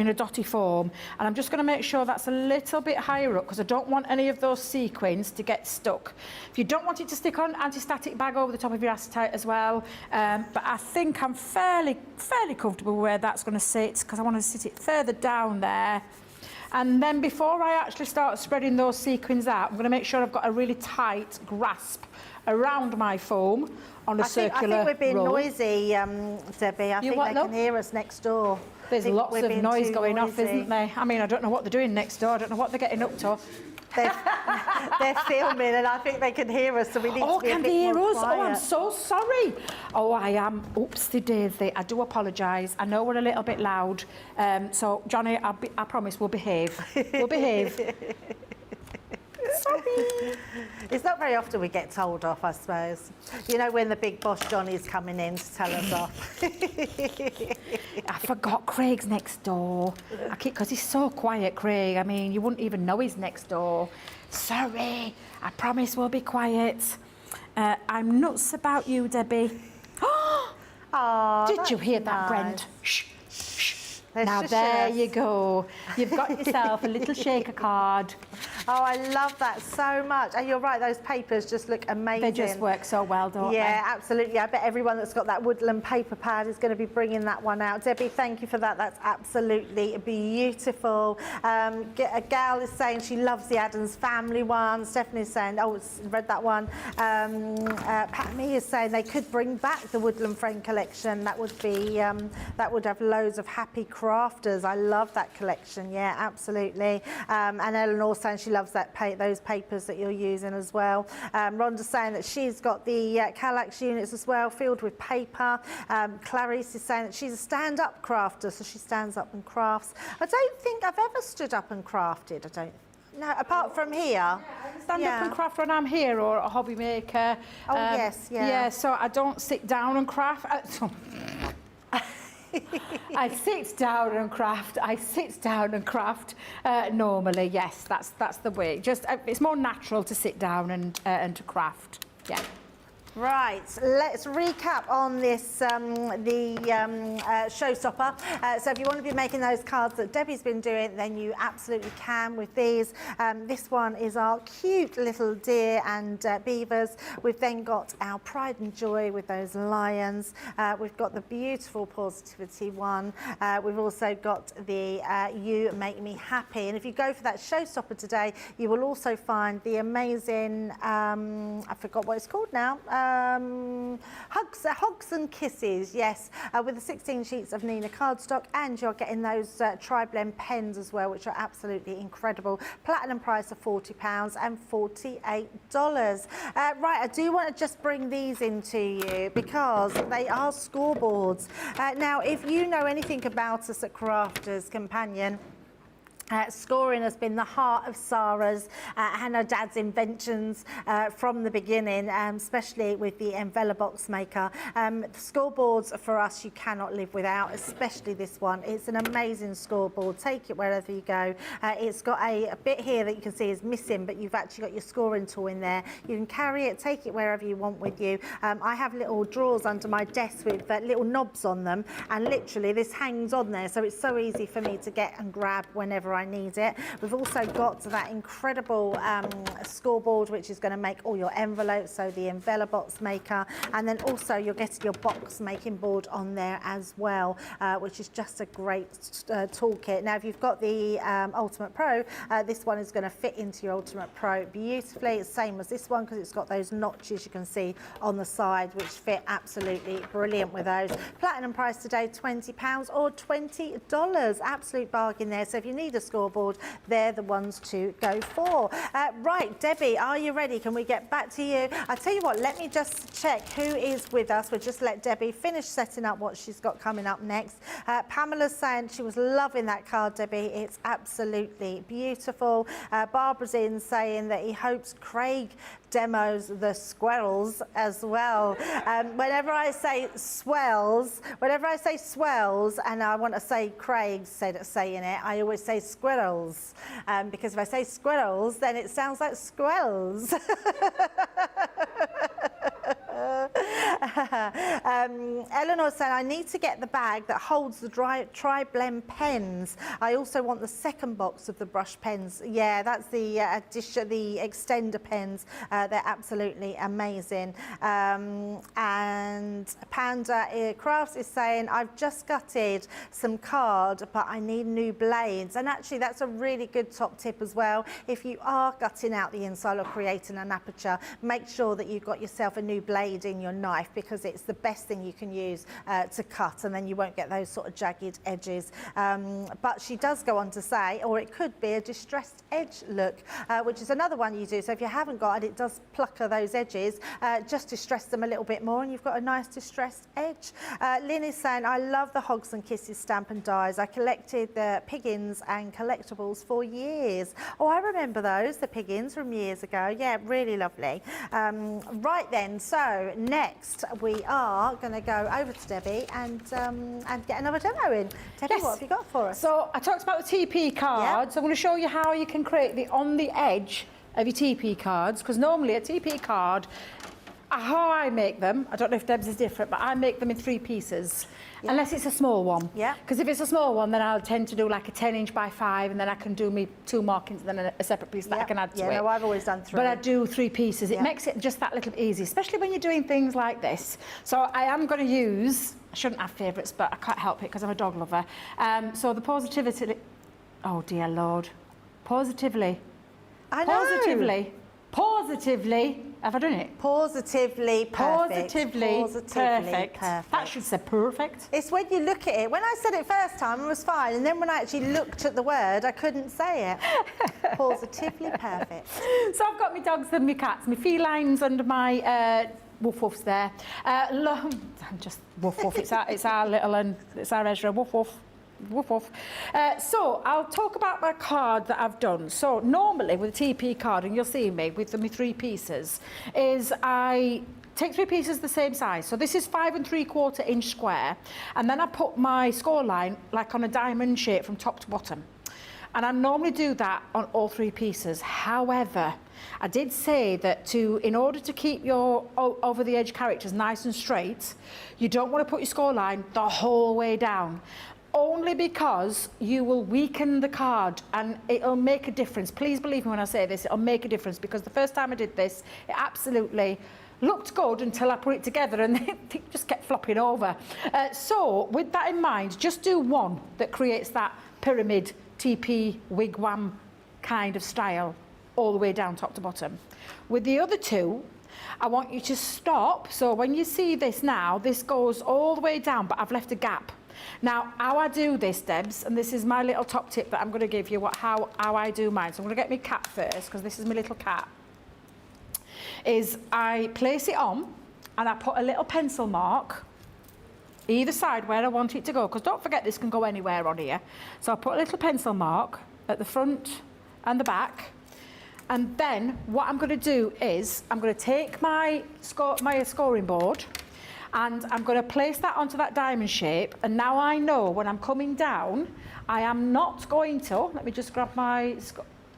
a dotty form, and I'm just going to make sure that's a little bit higher up, because I don't want any of those sequins to get stuck. If you don't want it to stick on, anti-static bag over the top of your acetate as well. But I think I'm fairly comfortable where that's going to sit, because I want to sit it further down there. And then before I actually start spreading those sequins out, I'm going to make sure I've got a really tight grasp around my foam on a circular I think we're being roll. noisy, Debbie. I think they can hear us next door. There's lots of noise going off, isn't there? I mean, I don't know what they're doing next door. I don't know what they're getting up to. They're filming, and I think they can hear us, so we need to be a bit more quiet. Oh, I'm so sorry. Oh, I am. Oopsie daisy. I do apologise. I know we're a little bit loud. So, Johnny, I promise we'll behave. We'll behave. Sorry. It's not very often we get told off, I suppose. You know, when the big boss Johnny's coming in to tell us off. I forgot Craig's next door. Because he's so quiet, Craig. I mean, you wouldn't even know he's next door. Sorry, I promise we'll be quiet. I'm nuts about you, Debbie. Oh, Did you hear that, nice. Brent? Shh, shh. Now shush there us. you go. You've got yourself a little shaker card. Oh, I love that so much. And you're right, those papers just look amazing. They just work so well, don't they? Yeah, absolutely. I bet everyone that's got that woodland paper pad is going to be bringing that one out. Debbie, thank you for that. That's absolutely beautiful. A gal is saying she loves the Addams Family one. Stephanie's saying, oh, read that one. Patmy is saying they could bring back the Woodland Friend collection. That would be, that would have loads of happy crafters. I love that collection. Yeah, absolutely. And Eleanor's saying she loves those papers that you're using as well. Rhonda's saying that she's got the Kallax units as well, filled with paper. Clarice is saying that she's a stand-up crafter, so she stands up and crafts. I don't think I've ever stood up and crafted. No, apart from here. Stand up and craft when I'm here, or a hobby maker. Oh, yes, yeah. Yeah, so I don't sit down and craft. I sit down and craft. Normally, yes, that's the way. Just it's more natural to sit down and to craft. Yeah. Right, let's recap on this, Showstopper. So if you want to be making those cards that Debbie's been doing, then you absolutely can with these. This one is our cute little deer and beavers. We've then got our pride and joy with those lions. We've got the beautiful positivity one. We've also got the you make me happy. And if you go for that Showstopper today, you will also find the amazing, I forgot what it's called now, Hugs and Kisses, yes, with the 16 sheets of Nina cardstock, and you're getting those tri-blend pens as well, which are absolutely incredible. Platinum price of £40 and $48. Right, I do want to just bring these into you because they are scoreboards. Now, if you know anything about us at Crafters Companion, scoring has been the heart of Sarah's and her dad's inventions from the beginning, especially with the envelope box maker. The scoreboards for us you cannot live without, especially this one. It's an amazing scoreboard. Take it wherever you go. It's got a bit here that you can see is missing, but you've actually got your scoring tool in there. You can carry it, take it wherever you want with you. I have little drawers under my desk with little knobs on them, and literally this hangs on there, so it's so easy for me to get and grab whenever I need it. We've also got that incredible scoreboard, which is going to make all your envelopes, so the envelope box maker, and then also you're getting your box making board on there as well, which is just a great toolkit. Now, if you've got the Ultimate Pro, this one is going to fit into your Ultimate Pro beautifully. It's same as this one because it's got those notches you can see on the side, which fit absolutely brilliant with those. Platinum price today, £20 or $20. Absolute bargain there. So if you need a scoreboard, they're the ones to go for. Right, Debbie, are you ready? Can we get back to you? I tell you what, let me just check who is with us. We'll just let Debbie finish setting up what she's got coming up next. Pamela's saying she was loving that card, Debbie. It's absolutely beautiful. Barbara's in saying that he hopes Craig demos the squirrels as well. Whenever I say swells, and I want to say Craig saying it, I always say squirrels, because if I say squirrels, then it sounds like squirrels. Eleanor said, I need to get the bag that holds the tri-blend pens. I also want the second box of the brush pens. Yeah, that's the the extender pens. They're absolutely amazing. And Panda Crafts is saying, I've just gutted some card, but I need new blades. And actually, that's a really good top tip as well. If you are gutting out the inside or creating an aperture, make sure that you've got yourself a new blade in your knife, because it's the best thing you can use to cut, and then you won't get those sort of jagged edges. But she does go on to say, or it could be a distressed edge look, which is another one you do. So if you haven't got it, it does plucker those edges, just distress them a little bit more, and you've got a nice distressed edge. Lynn is saying, I love the Hogs and Kisses stamp and dies. I collected the Piggins and collectibles for years. Oh, I remember those, the Piggins from years ago. Yeah, really lovely. Right then, so next we are going to go over to Debbie and get another demo in. Debbie, Yes. what have you got for us? So I talked about the TP cards. So I'm going to show you how you can create the on the edge of your TP cards, because normally a TP card, how I make them, I don't know if Deb's is different, but I make them in 3 pieces, unless it's a small one. Yeah. Because if it's a small one, then I'll tend to do like a 10-inch by 5, and then I can do me 2 markings, and then a separate piece that I can add to it. Yeah, no, I've always done 3. But I do 3 pieces. It makes it just that little bit easy, especially when you're doing things like this. So I am going to use, I shouldn't have favourites, but I can't help it because I'm a dog lover. So the positivity, oh dear Lord, positively. I know. Positively, have I done it? Positively perfect. Positively perfect. perfect. That should say perfect. It's when you look at it. When I said it first time, it was fine. And then when I actually looked at the word, I couldn't say it. Positively perfect. So I've got my dogs and my cats, my felines under my woof woofs there. Just woof woof. It's our little and it's our Ezra. Woof woof. Woof woof. So I'll talk about my card that I've done. So normally with a TP card, and you'll see me with my 3 pieces, is I take 3 pieces the same size. So this is 5 3/4 inch square, and then I put my score line like on a diamond shape from top to bottom. And I normally do that on all 3 pieces. However, I did say that in order to keep your over the edge characters nice and straight, you don't want to put your score line the whole way down. Only because you will weaken the card and it'll make a difference. Please believe me when I say this, it'll make a difference, because the first time I did this, it absolutely looked good until I put it together and it just kept flopping over. So with that in mind, just do one that creates that pyramid TP wigwam kind of style all the way down top to bottom. With the other 2, I want you to stop. So when you see this now, this goes all the way down, but I've left a gap. Now, how I do this, Debs, and this is my little top tip that I'm going to give you, how I do mine. So I'm going to get my cat first, because this is my little cat, is I place it on and I put a little pencil mark either side where I want it to go, because don't forget this can go anywhere on here. So I put a little pencil mark at the front and the back, and then what I'm going to do is I'm going to take my scoring board, and I'm going to place that onto that diamond shape, and now I know when I'm coming down, I am not going to, let me just grab my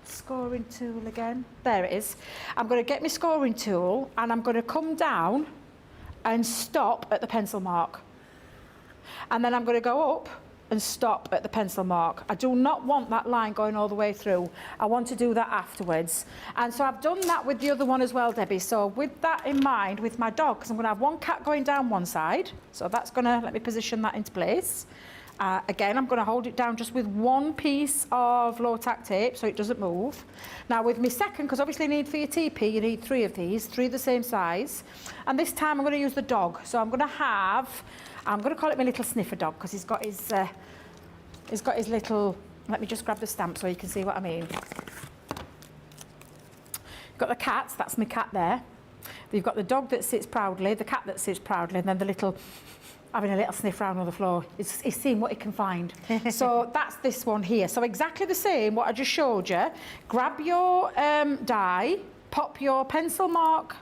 scoring tool again, there it is. I'm going to get my scoring tool and I'm going to come down and stop at the pencil mark. And then I'm going to go up and stop at the pencil mark. I do not want that line going all the way through. I want to do that afterwards. And so I've done that with the other one as well, Debbie. So with that in mind, with my dog, because I'm going to have one cat going down one side. So that's going to let me position that into place. Again, I'm going to hold it down just with 1 piece of low tack tape so it doesn't move. Now with my second, because obviously you need for your TP, you need 3 of these, 3 the same size. And this time I'm going to use the dog. So I'm going to call it my little sniffer dog, because he's got his little, let me just grab the stamp so you can see what I mean. You've got the cats, that's my cat there. You've got the dog that sits proudly, the cat that sits proudly, and then the little, having a little sniff around on the floor. He's seeing what he can find. So that's this one here. So exactly the same, what I just showed you. Grab your die, pop your pencil mark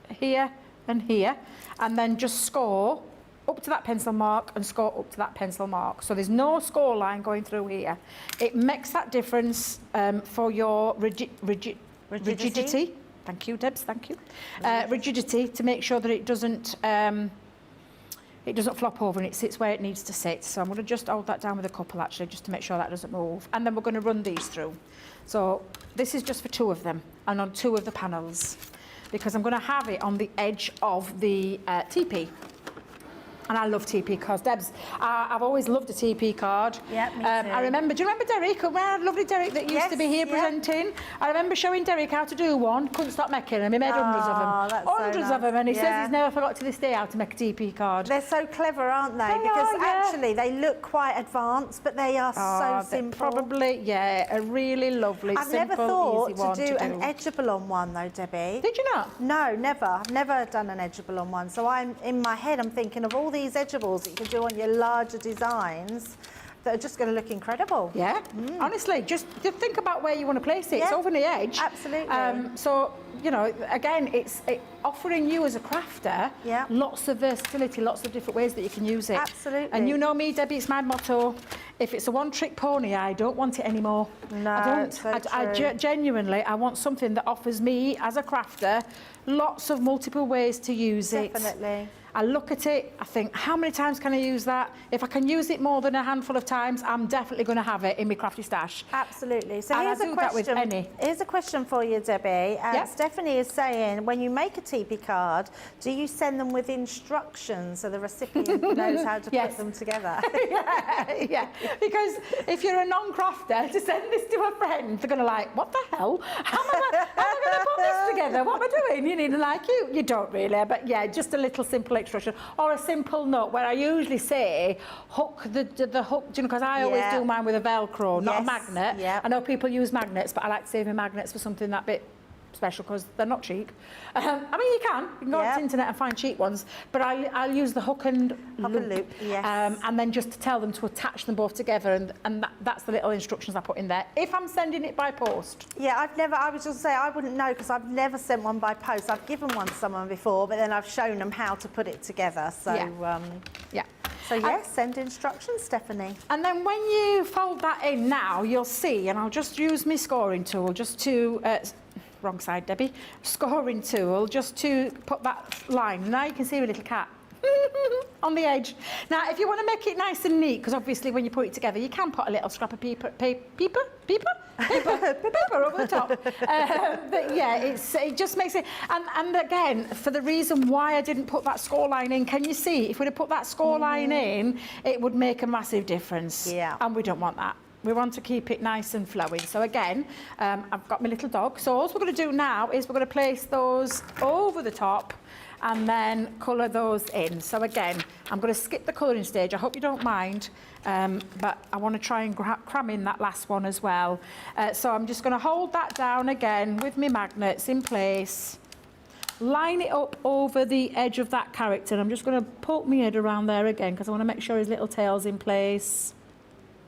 here and here, and then just score up to that pencil mark and score up to that pencil mark. So there's no score line going through here. It makes that difference for your rigidity. Thank you, Debs, thank you. Rigidity, to make sure that it doesn't flop over and it sits where it needs to sit. So I'm going to just hold that down with a couple actually, just to make sure that doesn't move. And then we're going to run these through. So this is just for 2 of them and on 2 of the panels, because I'm going to have it on the edge of the TP. And I love Teepee cards. Debs, I've always loved a Teepee card. Yeah, me too. I remember, do you remember Derek? Lovely Derek that used to be here presenting. I remember showing Derek how to do one. Couldn't stop making them. He made hundreds of them. That's so Hundreds nice. of them. And he says Yeah. he's never forgot to this day how to make a Teepee card. They're so clever, aren't they? They Because are, yeah. actually they look quite advanced, but they are so they're simple. Probably, yeah, a really lovely, I've simple, never thought easy one to do an edgeable on one though, Debbie. Did you not? No, never. I've never done an edgeable on one. So I'm in my head, I'm thinking of all these edgeables that you can do on your larger designs that are just going to look incredible. Yeah, honestly, just think about where you want to place it. It's Yeah, over the edge. absolutely. So, you know, again, it's offering you as a crafter lots of versatility, lots of different ways that you can use it. Absolutely. And you know me, Debbie, it's my motto. If it's a one-trick pony, I don't want it anymore. No, I don't. it's so Genuinely, I want something that offers me, as a crafter, lots of multiple ways to use it. Definitely. I look at it, I think, how many times can I use that? If I can use it more than a handful of times, I'm definitely going to have it in my crafty stash. Absolutely. So And here's I a do that with question. any. Here's a question for you, Debbie. Yep. Stephanie is saying, when you make a Teepee card, do you send them with instructions so the recipient knows how to put them together? yeah, because if you're a non-crafter, to send this to a friend, they're going to like, what the hell? How am I going to put this together? What am I doing? You need like you don't really, but yeah, just a little simple instruction or a simple note where I usually say hook the hook, you know, because I always do mine with a Velcro, not a magnet. Yeah. I know people use magnets, but I like saving magnets for something that bit special because they're not cheap. I mean, you can go on the internet and find cheap ones, but I'll use the hook and loop, yes. and then just to tell them to attach them both together, and that's the little instructions I put in there. If I'm sending it by post. Yeah, I was just saying, I wouldn't know because I've never sent one by post. I've given one to someone before, but then I've shown them how to put it together. So, So yes, send instructions, Stephanie. And then when you fold that in now, you'll see, and I'll just use my scoring tool just to, wrong side, Debbie, scoring tool, just to put that line. Now you can see a little cat on the edge. Now, if you want to make it nice and neat, because obviously when you put it together, you can put a little scrap of paper over the top. But yeah, it just makes it, and again, for the reason why I didn't put that score line in, can you see, if we'd have put that score line in, it would make a massive difference. Yeah. And we don't want that. We want to keep it nice and flowing. So again, I've got my little dog. So all we're going to do now is we're going to place those over the top and then colour those in. So again, I'm going to skip the colouring stage. I hope you don't mind, but I want to try and cram in that last one as well. So I'm just going to hold that down again with my magnets in place. Line it up over the edge of that character. I'm just going to poke my head around there again because I want to make sure his little tail's in place.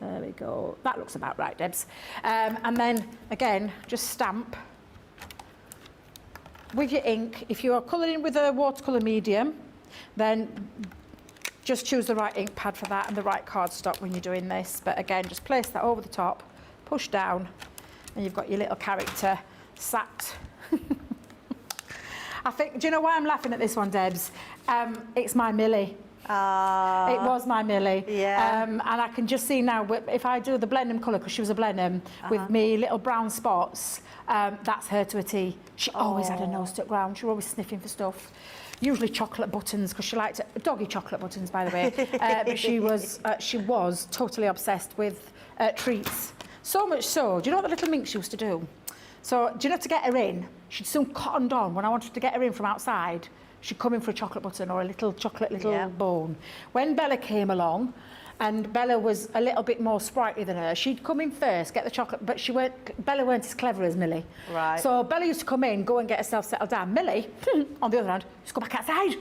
There we go. That looks about right, Debs. And then, again, just stamp with your ink. If you are colouring with a watercolour medium, then just choose the right ink pad for that and the right cardstock when you're doing this. But again, just place that over the top, push down, and you've got your little character sat. I think, do you know why I'm laughing at this one, Debs? It's my Millie. It was my Millie. Yeah. And I can just see now, if I do the Blenheim colour, because she was a Blenheim, with me little brown spots, that's her to a T. She always had her nose stuck round. She was always sniffing for stuff. Usually chocolate buttons, because she liked it. Doggy chocolate buttons, by the way. But she was totally obsessed with treats. So much so, do you know what the little minx used to do? So, do you know, to get her in, she'd soon cottoned on. When I wanted to get her in from outside, she'd come in for a chocolate button or a little chocolate bone. When Bella came along, and Bella was a little bit more sprightly than her, she'd come in first, get the chocolate, but Bella weren't as clever as Millie. Right. So Bella used to come in, go and get herself settled down. Millie, on the other hand, used to go back outside.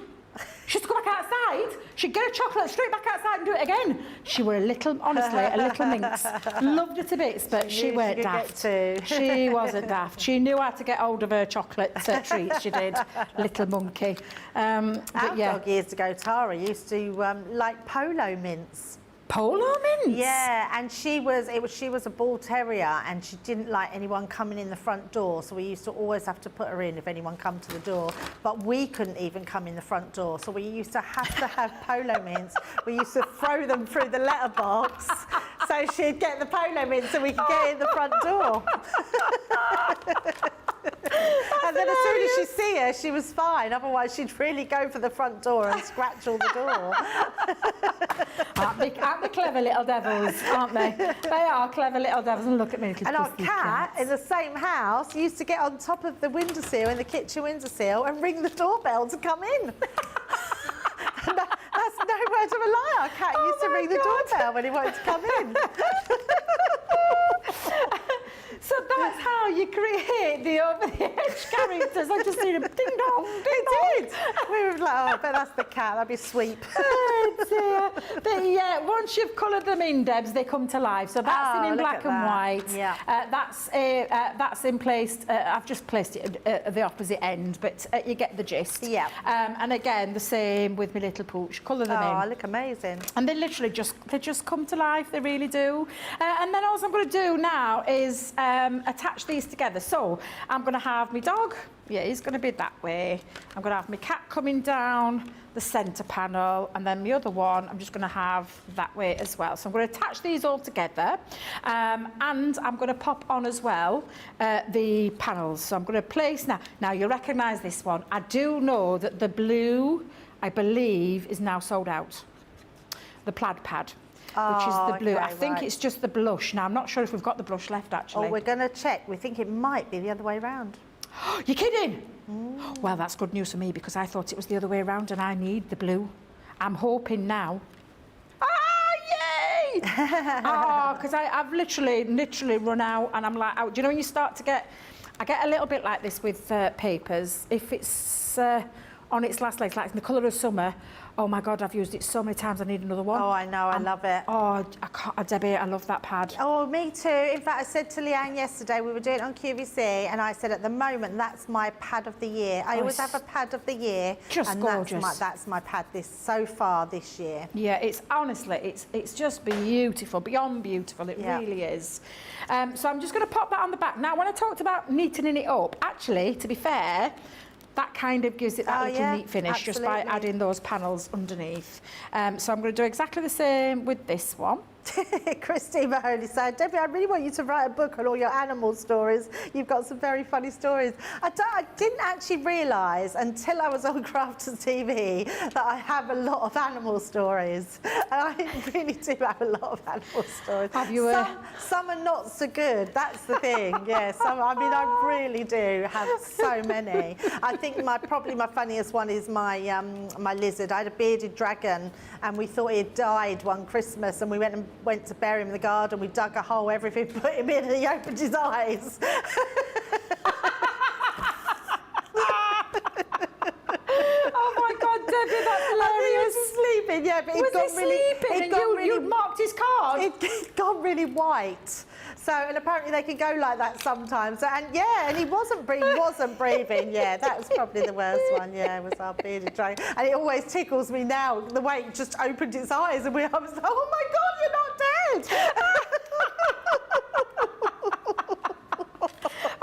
She used to go back outside, she'd get a chocolate straight back outside and do it again. She were honestly, a little minx. Loved her to bits, but she weren't daft. She wasn't daft. She knew how to get hold of her chocolate treats, she did. Little monkey. Our dog years ago, Tara, used to like polo mints. Polo mints? Yeah, and she was a bull terrier, and she didn't like anyone coming in the front door, so we used to always have to put her in if anyone come to the door. But we couldn't even come in the front door, so we used to have polo mints. We used to throw them through the letterbox, so she'd get the polo mints, so we could get in the front door. And then as soon as she see her, she was fine. Otherwise, she'd really go for the front door and scratch all the door. Aren't they clever little devils, aren't they? They are clever little devils. And look at me, little And our pussy cat cats. in the same house used to get on top of the windowsill in the kitchen windowsill and ring the doorbell to come in. And that's no word of a lie. Our cat used to ring the doorbell when he wanted to come in. So that's how you create the over-the-edge characters. I just need a ding-dong, ding-dong. It did. We were like, oh, I bet that's the cat. That'd be sweep. Oh dear. But yeah, once you've coloured them in, Debs, they come to life. So that's in look black at and that. white. Yeah. That's in placed. I've just placed it at the opposite end, but you get the gist. Yeah. And again, the same with my little pooch. Colour them in. Oh, look amazing. And they literally just come to life. They really do. And then all I'm going to do now is attach these together. So I'm going to have my dog. Yeah, he's going to be that way. I'm going to have my cat coming down the centre panel, and then my other one I'm just going to have that way as well. So I'm going to attach these all together, and I'm going to pop on as well the panels. So I'm going to place now you recognise this one. I do know that the blue, I believe, is now sold out. The plaid pad. Which is the blue. Okay, I think it's just the blush. Now, I'm not sure if we've got the blush left, actually. Oh, we're going to check. We think it might be the other way round. You're kidding? Well, that's good news for me, because I thought it was the other way around and I need the blue. I'm hoping now. Yay! Because I've literally run out, and I'm like, do you know when you start to get... I get a little bit like this with papers. If it's on its last legs, like in the colour of summer, oh my God, I've used it so many times, I need another one. Oh, I know, I love it. Oh, Debbie, I love that pad. Oh, me too. In fact, I said to Leanne yesterday, we were doing it on QVC, and I said, at the moment, that's my pad of the year. I always have a pad of the year. Just and gorgeous. That's my pad so far this year. Yeah, it's honestly, it's just beautiful, beyond beautiful. It really is. So I'm just going to pop that on the back. Now, when I talked about neatening it up, actually, to be fair, that kind of gives it that little neat finish just by adding those panels underneath. So I'm going to do exactly the same with this one. Christine Mahoney said, Debbie, I really want you to write a book on all your animal stories. You've got some very funny stories. I didn't actually realise until I was on Crafters TV that I have a lot of animal stories. And I really do have a lot of animal stories. Have you? Some are not so good. That's the thing. Yeah, I really do have so many. I think probably my funniest one is my my lizard. I had a bearded dragon, and we thought he had died one Christmas, and we went to bury him in the garden. We dug a hole, everything, put him in, and he opened his eyes. Oh my God, Debbie, that's hilarious. He was sleeping, yeah, but you'd marked his card? It'd gone really white. So, and apparently they can go like that sometimes. And he wasn't breathing. Yeah, that was probably the worst one. Yeah, was our bearded dragon. And it always tickles me now, the way it just opened its eyes, and I was like, oh my God, you're not dead.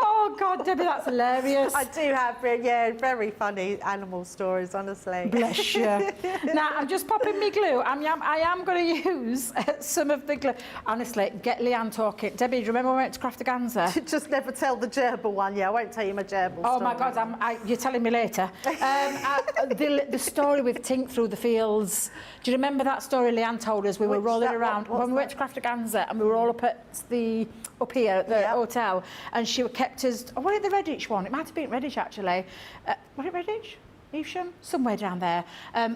Oh God, Debbie, that's hilarious. I do have, very funny animal stories, honestly. Bless you. Now, I'm just popping my glue. I am going to use some of the glue. Honestly, get Leanne talking. Debbie, do you remember when we went to Craftaganza? Just never tell the gerbil one. Yeah, I won't tell you my gerbil story. Oh my God, you're telling me later. The story with Tink through the fields. Do you remember that story Leanne told us? We were rolling around when we went to Craftaganza, and we were all up here at the hotel, and she kept us. Oh, was it the Redditch one? It might have been Redditch, actually. Was it Redditch? Evesham? Somewhere down there.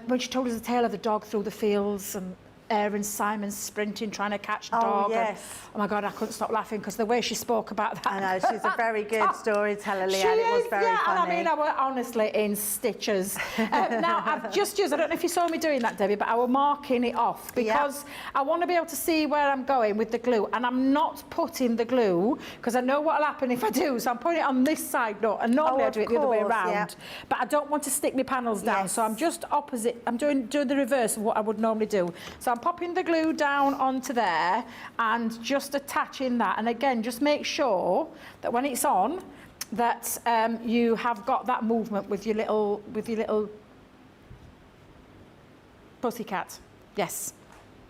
When she told us the tale of the dog through the fields, and Aaron Simon sprinting, trying to catch the dog. Yes. And, oh my God, I couldn't stop laughing because the way she spoke about that. I know, she's a very good storyteller, Leanne. It was very funny. And I mean, I was honestly in stitches. Now, I've just used, I don't know if you saw me doing that, Debbie, but I was marking it off because I want to be able to see where I'm going with the glue, and I'm not putting the glue because I know what will happen if I do. So I'm putting it on this side, and normally I do it the other way around. But I don't want to stick my panels down, so I'm just opposite. I'm doing the reverse of what I would normally do. So I'm popping the glue down onto there and just attaching that, and again just make sure that when it's on that you have got that movement with your little pussycat. Yes.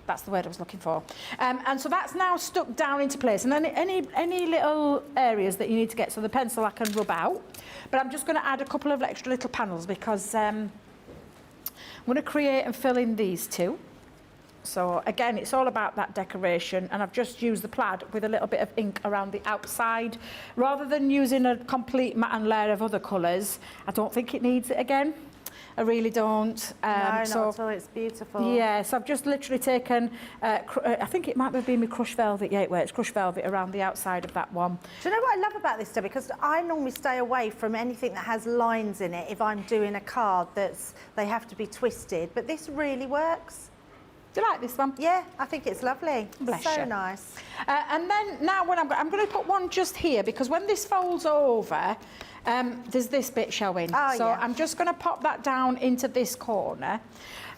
That's the word I was looking for. And so that's now stuck down into place. And then any little areas that you need to get, so the pencil I can rub out. But I'm just going to add a couple of extra little panels because I'm going to create and fill in these two. So again, it's all about that decoration, and I've just used the plaid with a little bit of ink around the outside. Rather than using a complete matte and layer of other colours, I don't think it needs it again. I really don't. No, not at all. It's beautiful. Yeah, so I've just literally taken, I think it might have been my crushed velvet. Yeah, it's crushed velvet around the outside of that one. Do you know what I love about this, Debbie? Because I normally stay away from anything that has lines in it if I'm doing a card they have to be twisted. But this really works. Do you like this one? Yeah, I think it's lovely. Bless so you. nice. And then now when I'm going to put one just here, because when this folds over, there's this bit showing. Oh, so yeah. I'm just going to pop that down into this corner.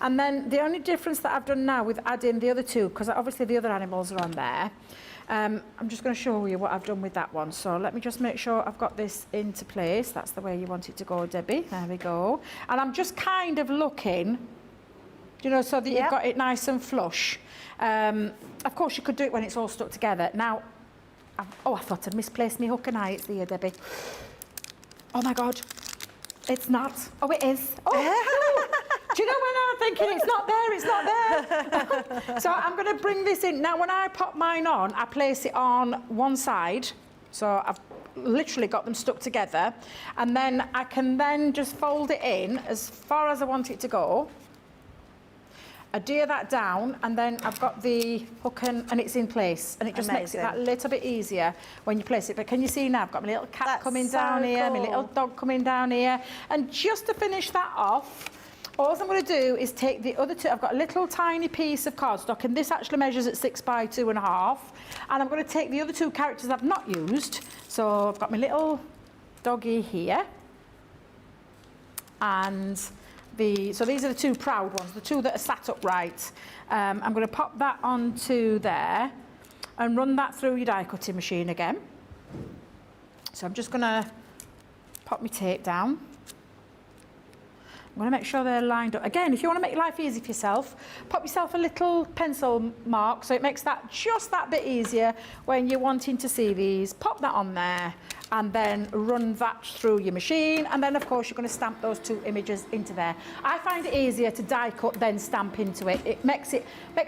And then the only difference that I've done now with adding the other two, because obviously the other animals are on there, I'm just going to show you what I've done with that one. So let me just make sure I've got this into place. That's the way you want it to go, Debbie. There we go. And I'm just kind of looking, you know, so that you've got it nice and flush. Of course, you could do it when it's all stuck together. Now, I thought I'd misplaced my hook and eye. It's there, Debbie. Oh my God, it's not. Oh, it is. Oh, do you know when I'm thinking it's not there, it's not there? So I'm going to bring this in. Now, when I pop mine on, I place it on one side. So I've literally got them stuck together. And then I can then just fold it in as far as I want it to go. Adhere that down, and then I've got the hook and it's in place, and it just makes it that little bit easier when you place it. But can you see now I've got my little cat coming down here, my little dog coming down here, and just to finish that off, all I'm going to do is take the other two. I've got a little tiny piece of cardstock, and this actually measures at 6 by 2.5, and I'm going to take the other two characters I've not used. So I've got my little doggy here, and so these are the two proud ones, the two that are sat upright. I'm going to pop that onto there and run that through your die cutting machine again. So I'm just going to pop my tape down. I'm going to make sure they're lined up. Again, if you want to make your life easy for yourself, pop yourself a little pencil mark so it makes that just that bit easier when you're wanting to see these. Pop that on there and then run that through your machine, and then of course you're going to stamp those two images into there. I find it easier to die cut then stamp into it. It makes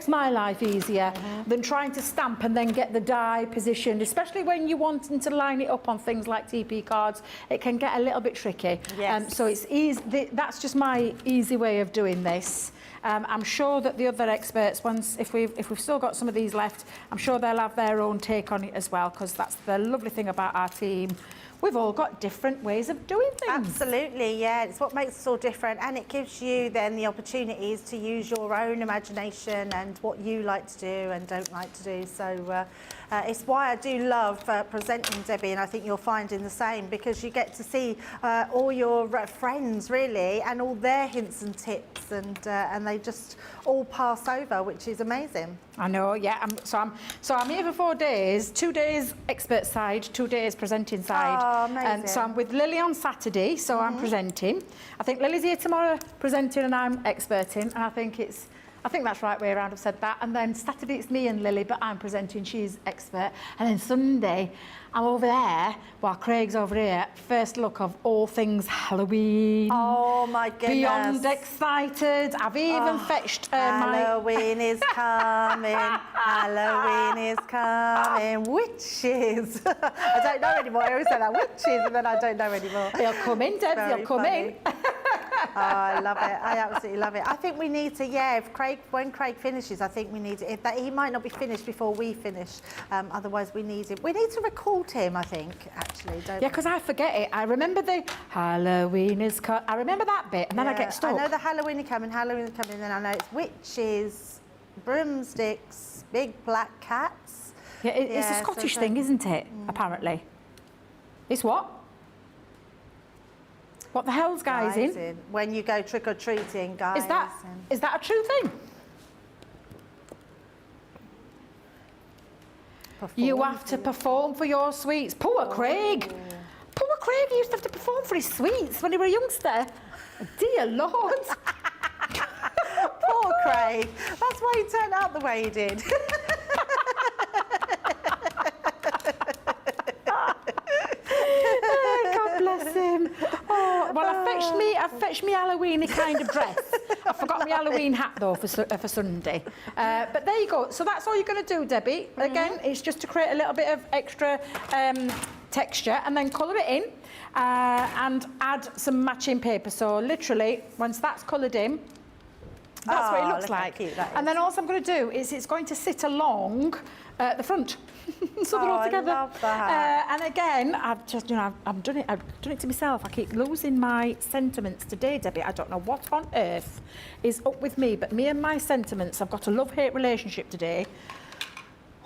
my life easier than trying to stamp and then get the die positioned, especially when you're wanting to line it up on things like Teepee cards. It can get a little bit tricky. Yes. So it's easy. That's just my easy way of doing this. I'm sure that the other experts, if we've still got some of these left, I'm sure they'll have their own take on it as well, because that's the lovely thing about our team. We've all got different ways of doing things. Absolutely, yeah. It's what makes us all different, and it gives you then the opportunities to use your own imagination and what you like to do and don't like to do. So it's why I do love presenting, Debbie, and I think you're finding the same, because you get to see all your friends, really, and all their hints and tips, and they just all pass over, which is amazing. I know, yeah. So I'm here for 4 days, 2 days expert side, 2 days presenting side. Oh, amazing. So I'm with Lily on Saturday, so I'm presenting. I think Lily's here tomorrow presenting and I'm experting, and I think that's right way around. I've said that. And then Saturday it's me and Lily, but I'm presenting, she's expert. And then Sunday I'm over there while Craig's over here. First look of all things Halloween. Oh my goodness. Beyond excited. I've even fetched Halloween is coming. Halloween is coming. Witches. I don't know anymore. I always say that, witches, and then I don't know anymore. They'll come in, Deb, they'll come in. Oh, I love it. I absolutely love it. I think we need to, when Craig finishes, I think we need it. He might not be finished before we finish. Otherwise, we need it. We need to record him, I think, actually, don't we? Yeah, because I forget it. I remember the Halloween is coming. I remember that bit, and then I get stuck. I know the Halloween is coming, and then I know it's witches, broomsticks, big black cats. Yeah, it's a Scottish thing, isn't it? Apparently. It's what? What the hell's guys in? When you go trick-or-treating, guys. Is that a true thing? You have to perform for your sweets. Poor Craig. Poor Craig, he used to have to perform for his sweets when he was a youngster. Dear Lord. Poor Craig. That's That's why he turned out the way he did. God bless him. Oh, well, I fetched me Halloween kind of dress. I forgot my Halloween hat though for Sunday. But there you go. So that's all you're going to do, Debbie. Again, it's just to create a little bit of extra texture and then colour it in and add some matching paper. So literally, once that's coloured in, that's what it looks like. And then all I'm going to do is it's going to sit along the front. So they're all together. I love that. And again, I've just, I've done it to myself. I keep losing my sentiments today, Debbie. I don't know what on earth is up with me, but me and my sentiments, I've got a love-hate relationship today.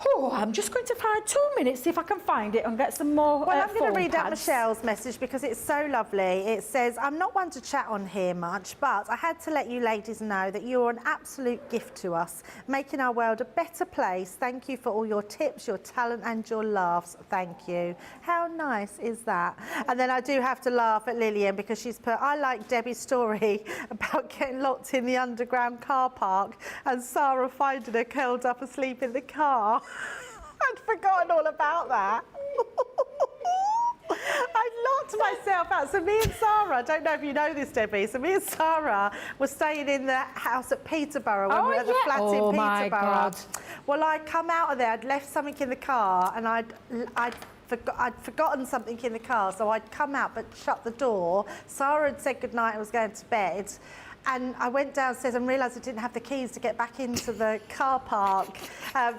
Oh, I'm just going to find 2 minutes, see if I can find it and get some more. Well, I'm going to phone read out pads. Michelle's message because it's so lovely. It says, I'm not one to chat on here much, but I had to let you ladies know that you're an absolute gift to us, making our world a better place. Thank you for all your tips, your talent and your laughs. Thank you. How nice is that? And then I do have to laugh at Lillian because she's put, I like Debbie's story about getting locked in the underground car park and Sarah finding her curled up asleep in the car. I'd forgotten all about that. I locked myself out. So me and Sarah, I don't know if you know this, Debbie, so me and Sarah were staying in the house at Peterborough when we were at the flat in Peterborough. My God. Well, I'd come out of there, I'd left something in the car and I'd forgotten something in the car, so I'd come out but shut the door. Sarah had said goodnight and was going to bed. And I went downstairs and realised I didn't have the keys to get back into the car park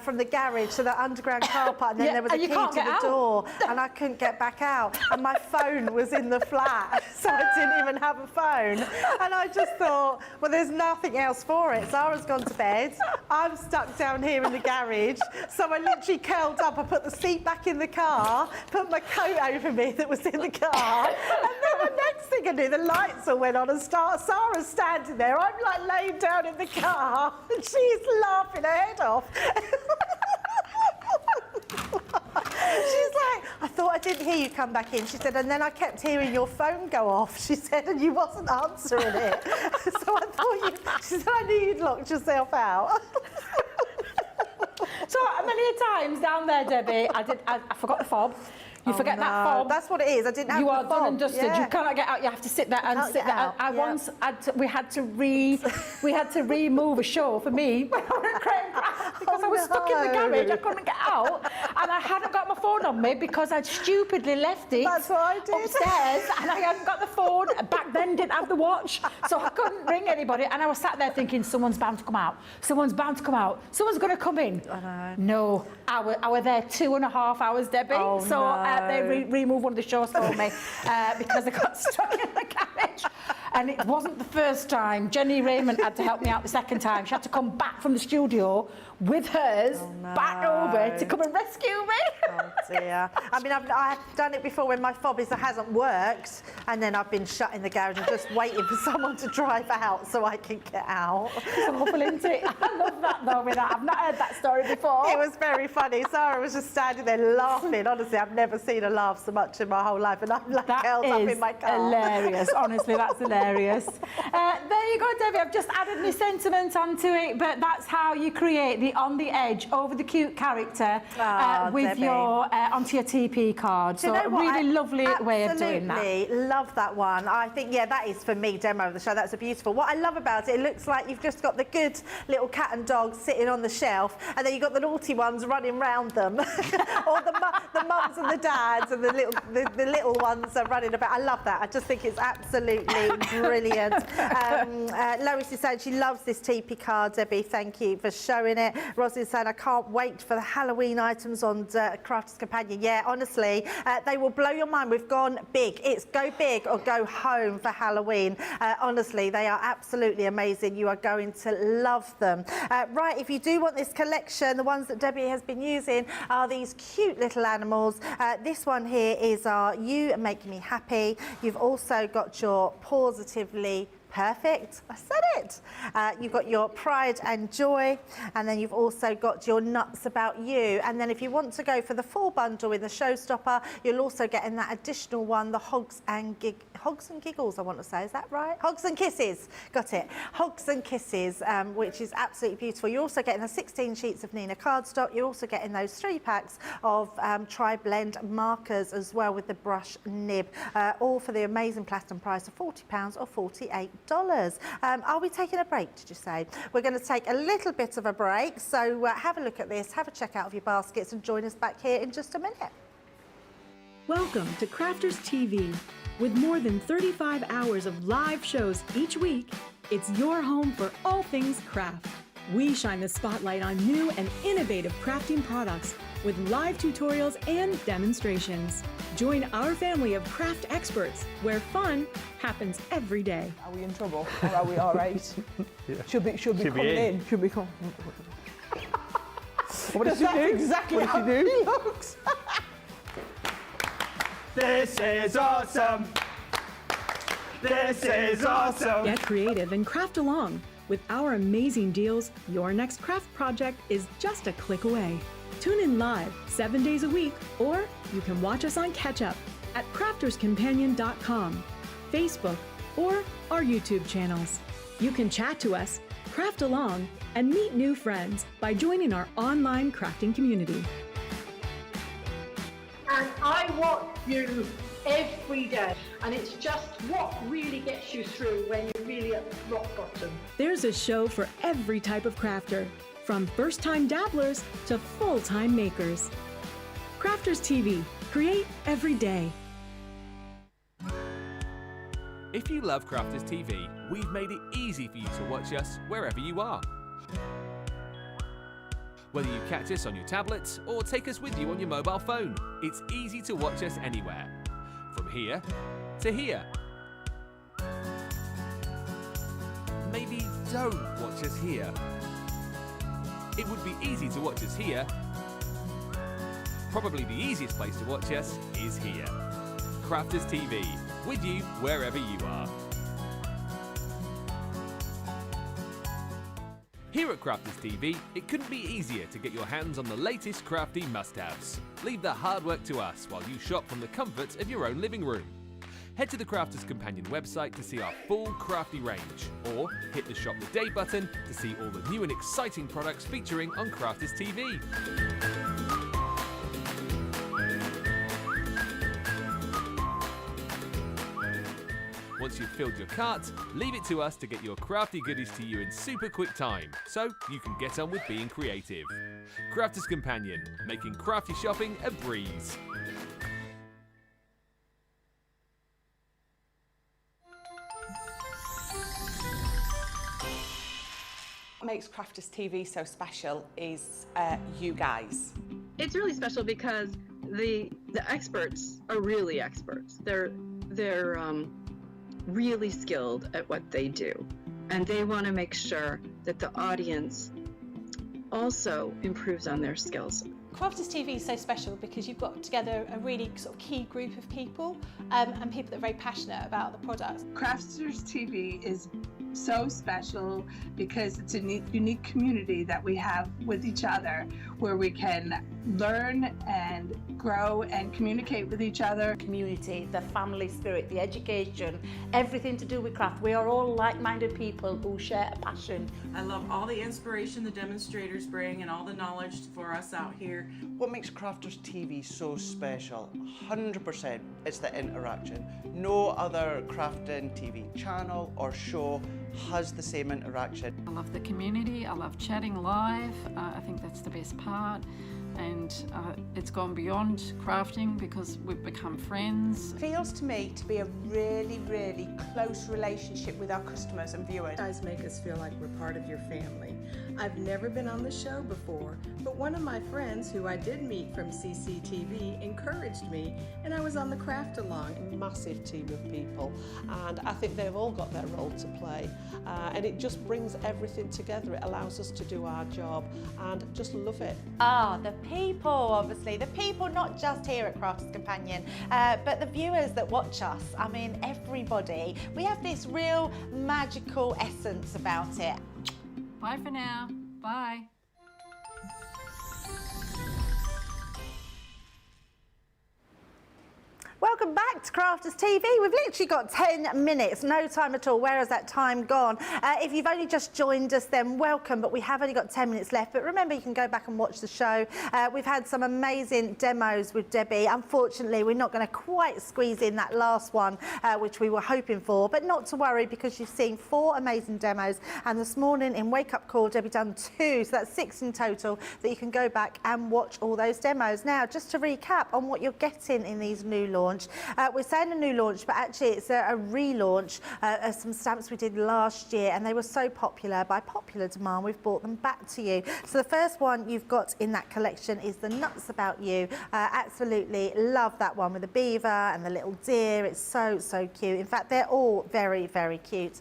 from the garage to the underground car park. And then there was a key to the door and I couldn't get back out. And my phone was in the flat, so I didn't even have a phone. And I just thought, well, there's nothing else for it. Sarah's gone to bed. I'm stuck down here in the garage. So I literally curled up. I put the seat back in the car, put my coat over me that was in the car. And then the next thing I knew, the lights all went on and Sarah's standing there. I'm like laying down in the car and she's laughing her head off. She's like, I thought I didn't hear you come back in. She said, and then I kept hearing your phone go off. She said, and you wasn't answering it. So I thought she said, I knew you'd locked yourself out. So many times down there, Debbie, I forgot the fob. You forget that fob. That's what it is. I didn't have the fob. You are done and dusted. Yeah. You cannot get out. You have to sit there and sit there. Once we had to remove a show for me when I was at Crane Craft because I was stuck in the garage. I couldn't get out, and I hadn't got my phone on me because I'd stupidly left it upstairs, and I hadn't got the phone. Back then, didn't have the watch, so I couldn't ring anybody. And I was sat there thinking, someone's bound to come out. Someone's bound to come out. Someone's going to come in. I know. No, I was there 2.5 hours, Debbie. Oh, so they removed one of the shows for me because I got stuck in the garage. And it wasn't the first time. Jenny Raymond had to help me out the second time. She had to come back from the studio with hers back over to come and rescue me. Oh dear. I mean, I've done it before when my fob hasn't worked, and then I've been shut in the garage and just waiting for someone to drive out so I can get out. It's awful, isn't it? I love that though. I've not heard that story before. It was very funny. Sarah was just standing there laughing. Honestly, I've never seen her laugh so much in my whole life, and I'm like curled up in my car. Hilarious. Honestly, that's hilarious. There you go, Debbie. I've just added my sentiment onto it, but that's how you create the on the edge, over the cute character with Debbie. your onto your TP card. Do you So know a what? really lovely way of doing that. Absolutely love that one. I think, yeah, that is for me demo of the show. That's a beautiful. What I love about it, it looks like you've just got the good little cat and dog sitting on the shelf, and then you've got the naughty ones running round them, or the mums and the dads and the little ones are running about. I love that. I just think it's absolutely brilliant. Lois is saying she loves this TP card, Debbie. Thank you for showing it. Rosie is saying I can't wait for the Halloween items on Crafter's Companion. Yeah, honestly, they will blow your mind. We've gone big. It's go big or go home for Halloween. Honestly, they are absolutely amazing. You are going to love them. Right, if you do want this collection, the ones that Debbie has been using are these cute little animals. This one here is our You Make Me Happy. You've also got your Positively Perfect, I said it. You've got your pride and joy, and then you've also got your nuts about you. And then if you want to go for the full bundle in the Showstopper, you'll also get in that additional one, the Hogs and Giggles, I want to say, is that right? Hogs and Kisses, got it. Hogs and Kisses, which is absolutely beautiful. You're also getting the 16 sheets of Nina cardstock. You're also getting those 3 packs of tri-blend markers as well with the brush nib, all for the amazing platinum price of £40 or $48. Are we taking a break, did you say? We're going to take a little bit of a break, so have a look at this, have a check out of your baskets and join us back here in just a minute. Welcome to Crafters TV. With more than 35 hours of live shows each week, it's your home for all things craft. We shine the spotlight on new and innovative crafting products with live tutorials and demonstrations. Join our family of craft experts where fun happens every day. Are we in trouble or are we all right? Yeah. Should be coming in. Should be coming. What does she do? Exactly what how does she do? he looks. This is awesome. This is awesome. Get creative and craft along. With our amazing deals, your next craft project is just a click away. Tune in live 7 days a week, or you can watch us on Catch Up at crafterscompanion.com, Facebook, or our YouTube channels. You can chat to us, craft along, and meet new friends by joining our online crafting community. And I watch you every day, and it's just what really gets you through when you're really at rock bottom. There's a show for every type of crafter, from first-time dabblers to full-time makers. Crafters TV, create every day. If you love Crafters TV, we've made it easy for you to watch us wherever you are. Whether you catch us on your tablets or take us with you on your mobile phone, it's easy to watch us anywhere. From here to here. Maybe don't watch us here. It would be easy to watch us here. Probably the easiest place to watch us is here. Crafters TV, with you wherever you are. Here at Crafters TV, it couldn't be easier to get your hands on the latest crafty must-haves. Leave the hard work to us while you shop from the comfort of your own living room. Head to the Crafters Companion website to see our full crafty range, or hit the Shop the Day button to see all the new and exciting products featuring on Crafters TV. Once you've filled your cart, leave it to us to get your crafty goodies to you in super quick time, so you can get on with being creative. Crafters Companion, making crafty shopping a breeze. What makes Crafters TV so special is you guys. It's really special because the experts are really experts. They're really skilled at what they do, and they want to make sure that the audience also improves on their skills. Crafters TV is so special because you've got together a really sort of key group of people and people that are very passionate about the products. Crafters TV is so special because it's a unique community that we have with each other where we can learn and grow and communicate with each other. Community, the family spirit, the education, everything to do with craft. We are all like-minded people who share a passion. I love all the inspiration the demonstrators bring and all the knowledge for us out here. What makes Crafters TV so special? 100% it's the interaction. No other crafting TV channel or show has the same interaction. I love the community, I love chatting live, I think that's the best part. And it's gone beyond crafting because we've become friends. It feels to me to be a really, really close relationship with our customers and viewers. You guys make us feel like we're part of your family. I've never been on the show before, but one of my friends who I did meet from CCTV encouraged me, and I was on the craft along. A massive team of people, and I think they've all got their role to play, and it just brings everything together. It allows us to do our job and just love it. The people, obviously. The people not just here at Crafters Companion, but the viewers that watch us. I mean, everybody. We have this real magical essence about it. Bye for now. Bye. Welcome back to Crafters TV. We've literally got 10 minutes, no time at all. Where has that time gone? If you've only just joined us, then welcome, but we have only got 10 minutes left. But remember, you can go back and watch the show. We've had some amazing demos with Debbie. Unfortunately, we're not going to quite squeeze in that last one, which we were hoping for, but not to worry, because you've seen 4 amazing demos. And this morning in Wake Up Call, Debbie done 2, so that's 6 in total, that you can go back and watch all those demos. Now, just to recap on what you're getting in these new launch. We're saying a new launch, but actually it's a relaunch of some stamps we did last year, and they were so popular. By popular demand, we've brought them back to you. So the first one you've got in that collection is the Nuts About You. Absolutely love that one with the beaver and the little deer. It's so, so cute. In fact, they're all very, very cute.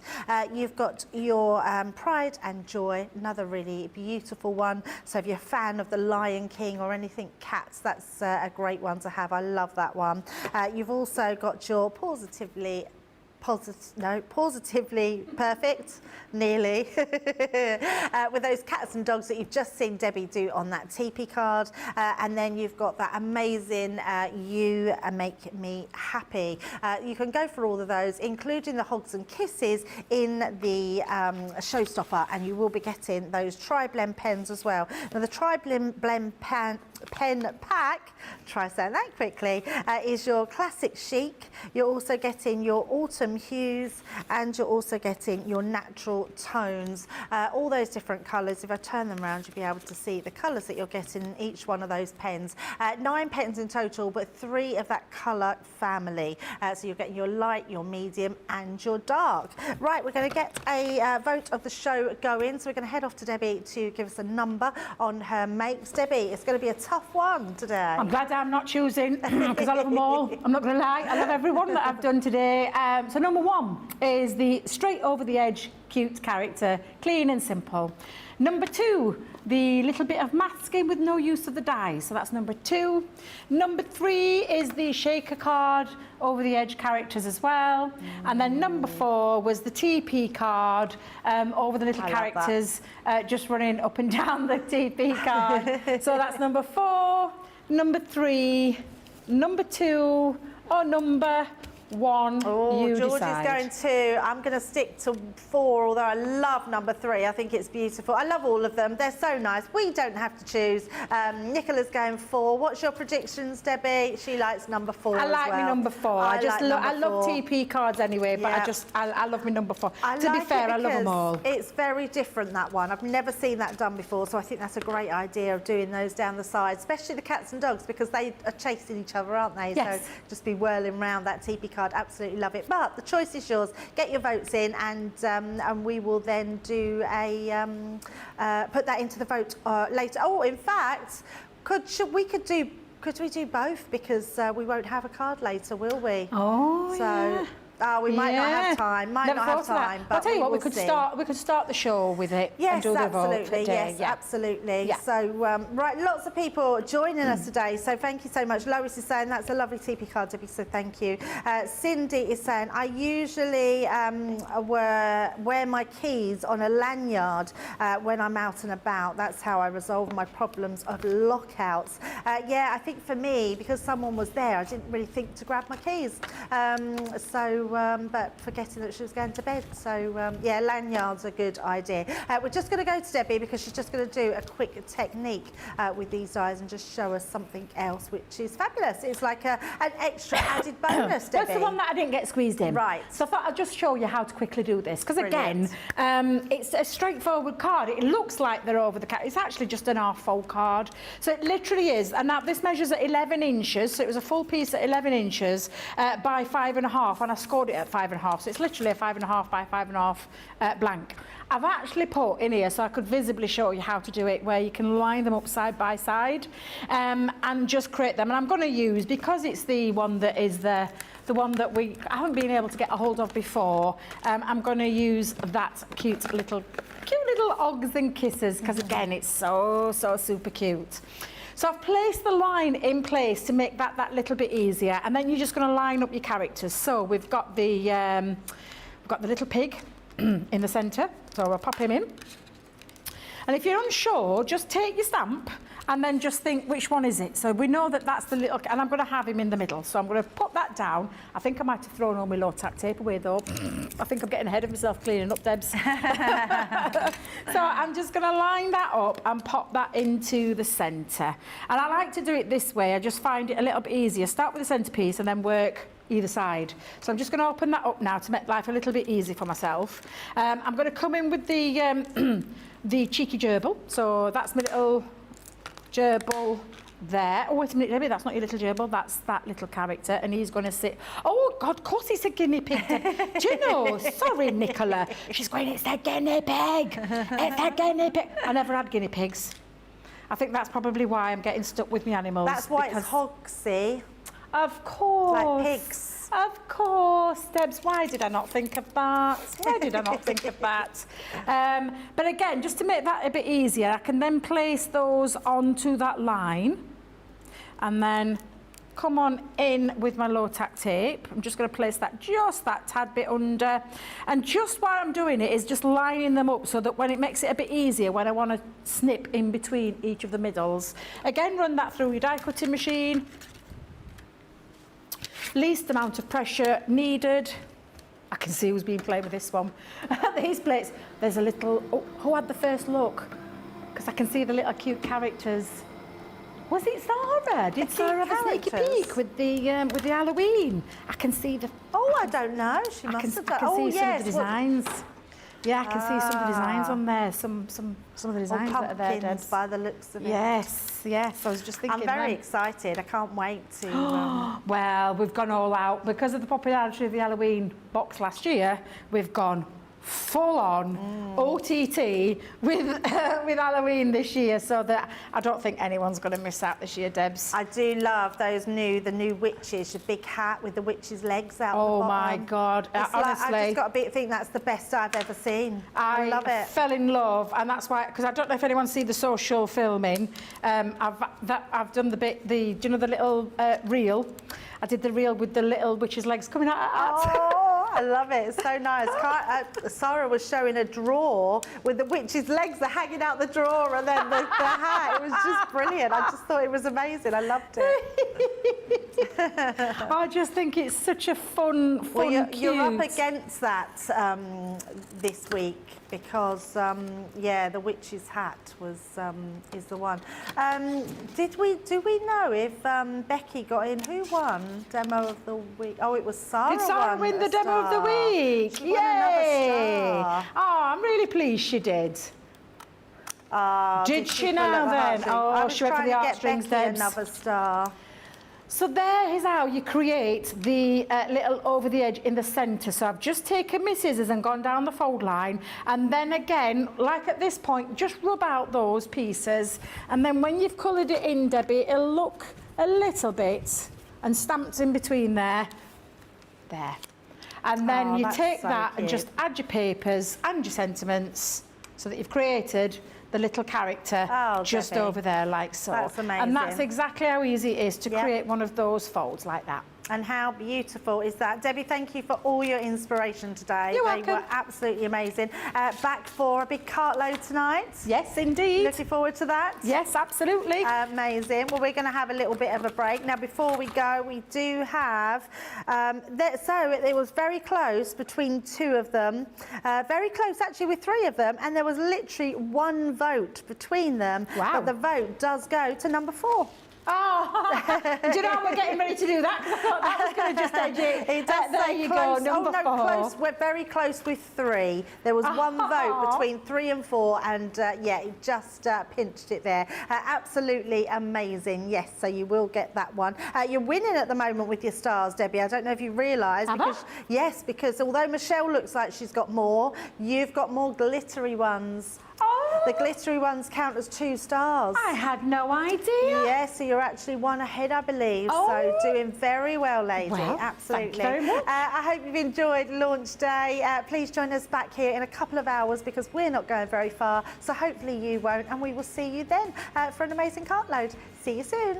You've got your Pride and Joy, another really beautiful one. So if you're a fan of the Lion King or anything cats, that's a great one to have. I love that one. You've also got your Positively Perfect, nearly, with those cats and dogs that you've just seen Debbie do on that Teepee card. And then you've got that amazing You Make Me Happy. You can go for all of those, including the Hugs and Kisses in the Showstopper, and you will be getting those Tri-Blend pens as well. Now, the Tri-Blend pen pack, try saying that quickly, is your classic chic. You're also getting your autumn hues, and you're also getting your natural tones. All those different colours. If I turn them around, you'll be able to see the colours that you're getting in each one of those pens. 9 pens in total, but 3 of that colour family. So you're getting your light, your medium, and your dark. Right, we're going to get a vote of the show going. So we're going to head off to Debbie to give us a number on her makes. Debbie, it's going to be a tough one today. I'm glad I'm not choosing, because I love them all. I'm not going to lie, I love everyone that I've done today. So number 1 is the straight over the edge cute character, clean and simple. Number 2, the little bit of masking with no use of the die, so that's number 2. Number 3 is the shaker card, over the edge characters as well. And then number 4 was the Teepee card, over the little characters, just running up and down the Teepee card. So that's number 4, number 3, number 2, or number 1, you George decide. is going 2. I'm going to stick to 4, although I love number 3. I think it's beautiful. I love all of them. They're so nice. We don't have to choose. Nicola's going 4. What's your predictions, Debbie? She likes number 4 I like as well. my number 4. I love TP cards anyway, but I love my number 4. To be fair, I love them all. It's very different, that one. I've never seen that done before, so I think that's a great idea of doing those down the side, especially the cats and dogs, because they are chasing each other, aren't they? Yes. So just be whirling around that TP card. Absolutely love it. But the choice is yours. Get your votes in, and we will then do a put that into the vote later. Oh, in fact, could we do both, because we won't have a card later, will we? Oh, so. Yeah. We might not have time. Might not have time. But I'll tell you what, we could see. start the show with it. Yes, and do the vote absolutely. today. Yes, absolutely. Yeah. So, right, lots of people joining us today. So thank you so much. Lois is saying that's a lovely TP card, Debbie. So thank you. Cindy is saying I usually wear my keys on a lanyard when I'm out and about. That's how I resolve my problems of lockouts. Yeah, I think for me, because someone was there, I didn't really think to grab my keys. But forgetting that she was going to bed. So, yeah, lanyards are a good idea. We're just going to go to Debbie, because she's just going to do a quick technique with these dies and just show us something else, which is fabulous. It's like an extra added bonus, Debbie. That's the one that I didn't get squeezed in. Right. So I thought I'd just show you how to quickly do this, because again, it's a straightforward card. It looks like they're over the card. It's actually just an R4 card. So it literally is. And now this measures at 11 inches. So it was a full piece at 11 inches by 5.5. And I scored it at 5.5, so it's literally a 5.5 by 5.5 blank. I've actually put in here, so I could visibly show you how to do it, where you can line them up side by side and just create them. And I'm going to use, because it's the one that is the one that I haven't been able to get a hold of before, I'm going to use that cute little Oggs and Kisses, because again, it's so super cute. So I've placed the line in place to make that little bit easier, and then you're just going to line up your characters. So we've got the little pig in the centre, so I'll pop him in. And if you're unsure, just take your stamp and then just think, which one is it? So we know that that's the little, and I'm going to have him in the middle. So I'm going to put that down. I think I might have thrown all my low tack tape away though. I think I'm getting ahead of myself cleaning up, Debs. So I'm just going to line that up and pop that into the centre. And I like to do it this way. I just find it a little bit easier. Start with the centrepiece and then work either side. So I'm just going to open that up now to make life a little bit easy for myself. I'm going to come in with the the cheeky gerbil. So that's my little gerbil there. Oh, wait a minute, Debbie, that's not your little gerbil, that's that little character, and he's going to sit. Oh, God, of course it's a guinea pig. Do you know? Sorry, Nicola. She's going, it's the guinea pig. It's the guinea pig. I never had guinea pigs. I think that's probably why I'm getting stuck with my animals. That's why it's hogsy. Of course. Like pigs. Of course, Debs, why did I not think of that? Why did I not think of that? But again, just to make that a bit easier, I can then place those onto that line and then come on in with my low tack tape. I'm just going to place that just that tad bit under, and just while I'm doing it is just lining them up so that when it makes it a bit easier when I want to snip in between each of the middles. Again, run that through your die cutting machine. Least amount of pressure needed. I can see who's been playing with this one. These plates, there's a little, oh, who had the first look? Because I can see the little cute characters. Was it Sarah? Did Sarah have a sneaky peek with the Halloween? I can see the... Oh, I don't know. She must have done. I can see some of the designs. Yeah, I can see some of the designs on there. Some of the designs that are there, Debs. By the looks of it. Yes, yes. I was just thinking. I'm very excited. I can't wait to. Well, we've gone all out because of the popularity of the Halloween box last year. We've gone full on OTT with Halloween this year, so that I don't think anyone's going to miss out this year, Debs. I do love those the new witches, the big hat with the witch's legs out. Oh the my God! Honestly, I just got to think that's the best I've ever seen. I love it. Fell in love, and that's why, because I don't know if anyone's seen the social filming. I've done do you know the little reel? I did the reel with the little witch's legs coming out. Oh, I love it. It's so nice. Sarah was showing a drawer with the witch's legs are hanging out the drawer, and then the hat. It was just brilliant. I just thought it was amazing. I loved it. I just think it's such a fun, cute. You're up against that this week because the witch's hat is the one. Do we know if Becky got in? Who won demo of the week? Oh, it was Sarah. Did Sarah win the demo of the week? She won another star. Oh, I'm really pleased she did. Did she now then? Oh, she went for the heartstrings then. Another star. So there is how you create the little over the edge in the centre. So I've just taken my scissors and gone down the fold line, and then again, like at this point, just rub out those pieces, and then when you've coloured it in, Debbie, it'll look a little bit and stamped in between there. And then you take that and just add your papers and your sentiments so that you've created the little character just Debbie. Over there like so. That's amazing. And that's exactly how easy it is to create one of those folds like that. And how beautiful is that? Debbie, thank you for all your inspiration today. You're welcome. They were absolutely amazing. Back for a big cartload tonight. Yes, indeed. Looking forward to that. Yes, absolutely. Amazing. Well, we're going to have a little bit of a break. Now, before we go, we do have... so it was very close between two of them. Very close, actually, with three of them. And there was literally one vote between them. Wow. But the vote does go to number 4. Oh, do you know we're getting ready to do that? 'Cause I thought that was going to just edge it. It does there say you close. go, number oh, no, 4. close. We're very close with 3. There was one vote between 3 and 4, and yeah, it just pinched it there. Absolutely amazing. Yes, so you will get that one. You're winning at the moment with your stars, Debbie. I don't know if you realise. Yes, because although Michelle looks like she's got more, you've got more glittery ones. The glittery ones count as 2 stars. I had no idea. Yeah, so you're actually 1 ahead, I believe. So doing very well, lady. Well, absolutely. thank you very much. I hope you've enjoyed launch day. Please join us back here in a couple of hours because we're not going very far. So hopefully you won't, and we will see you then for an amazing cartload. See you soon.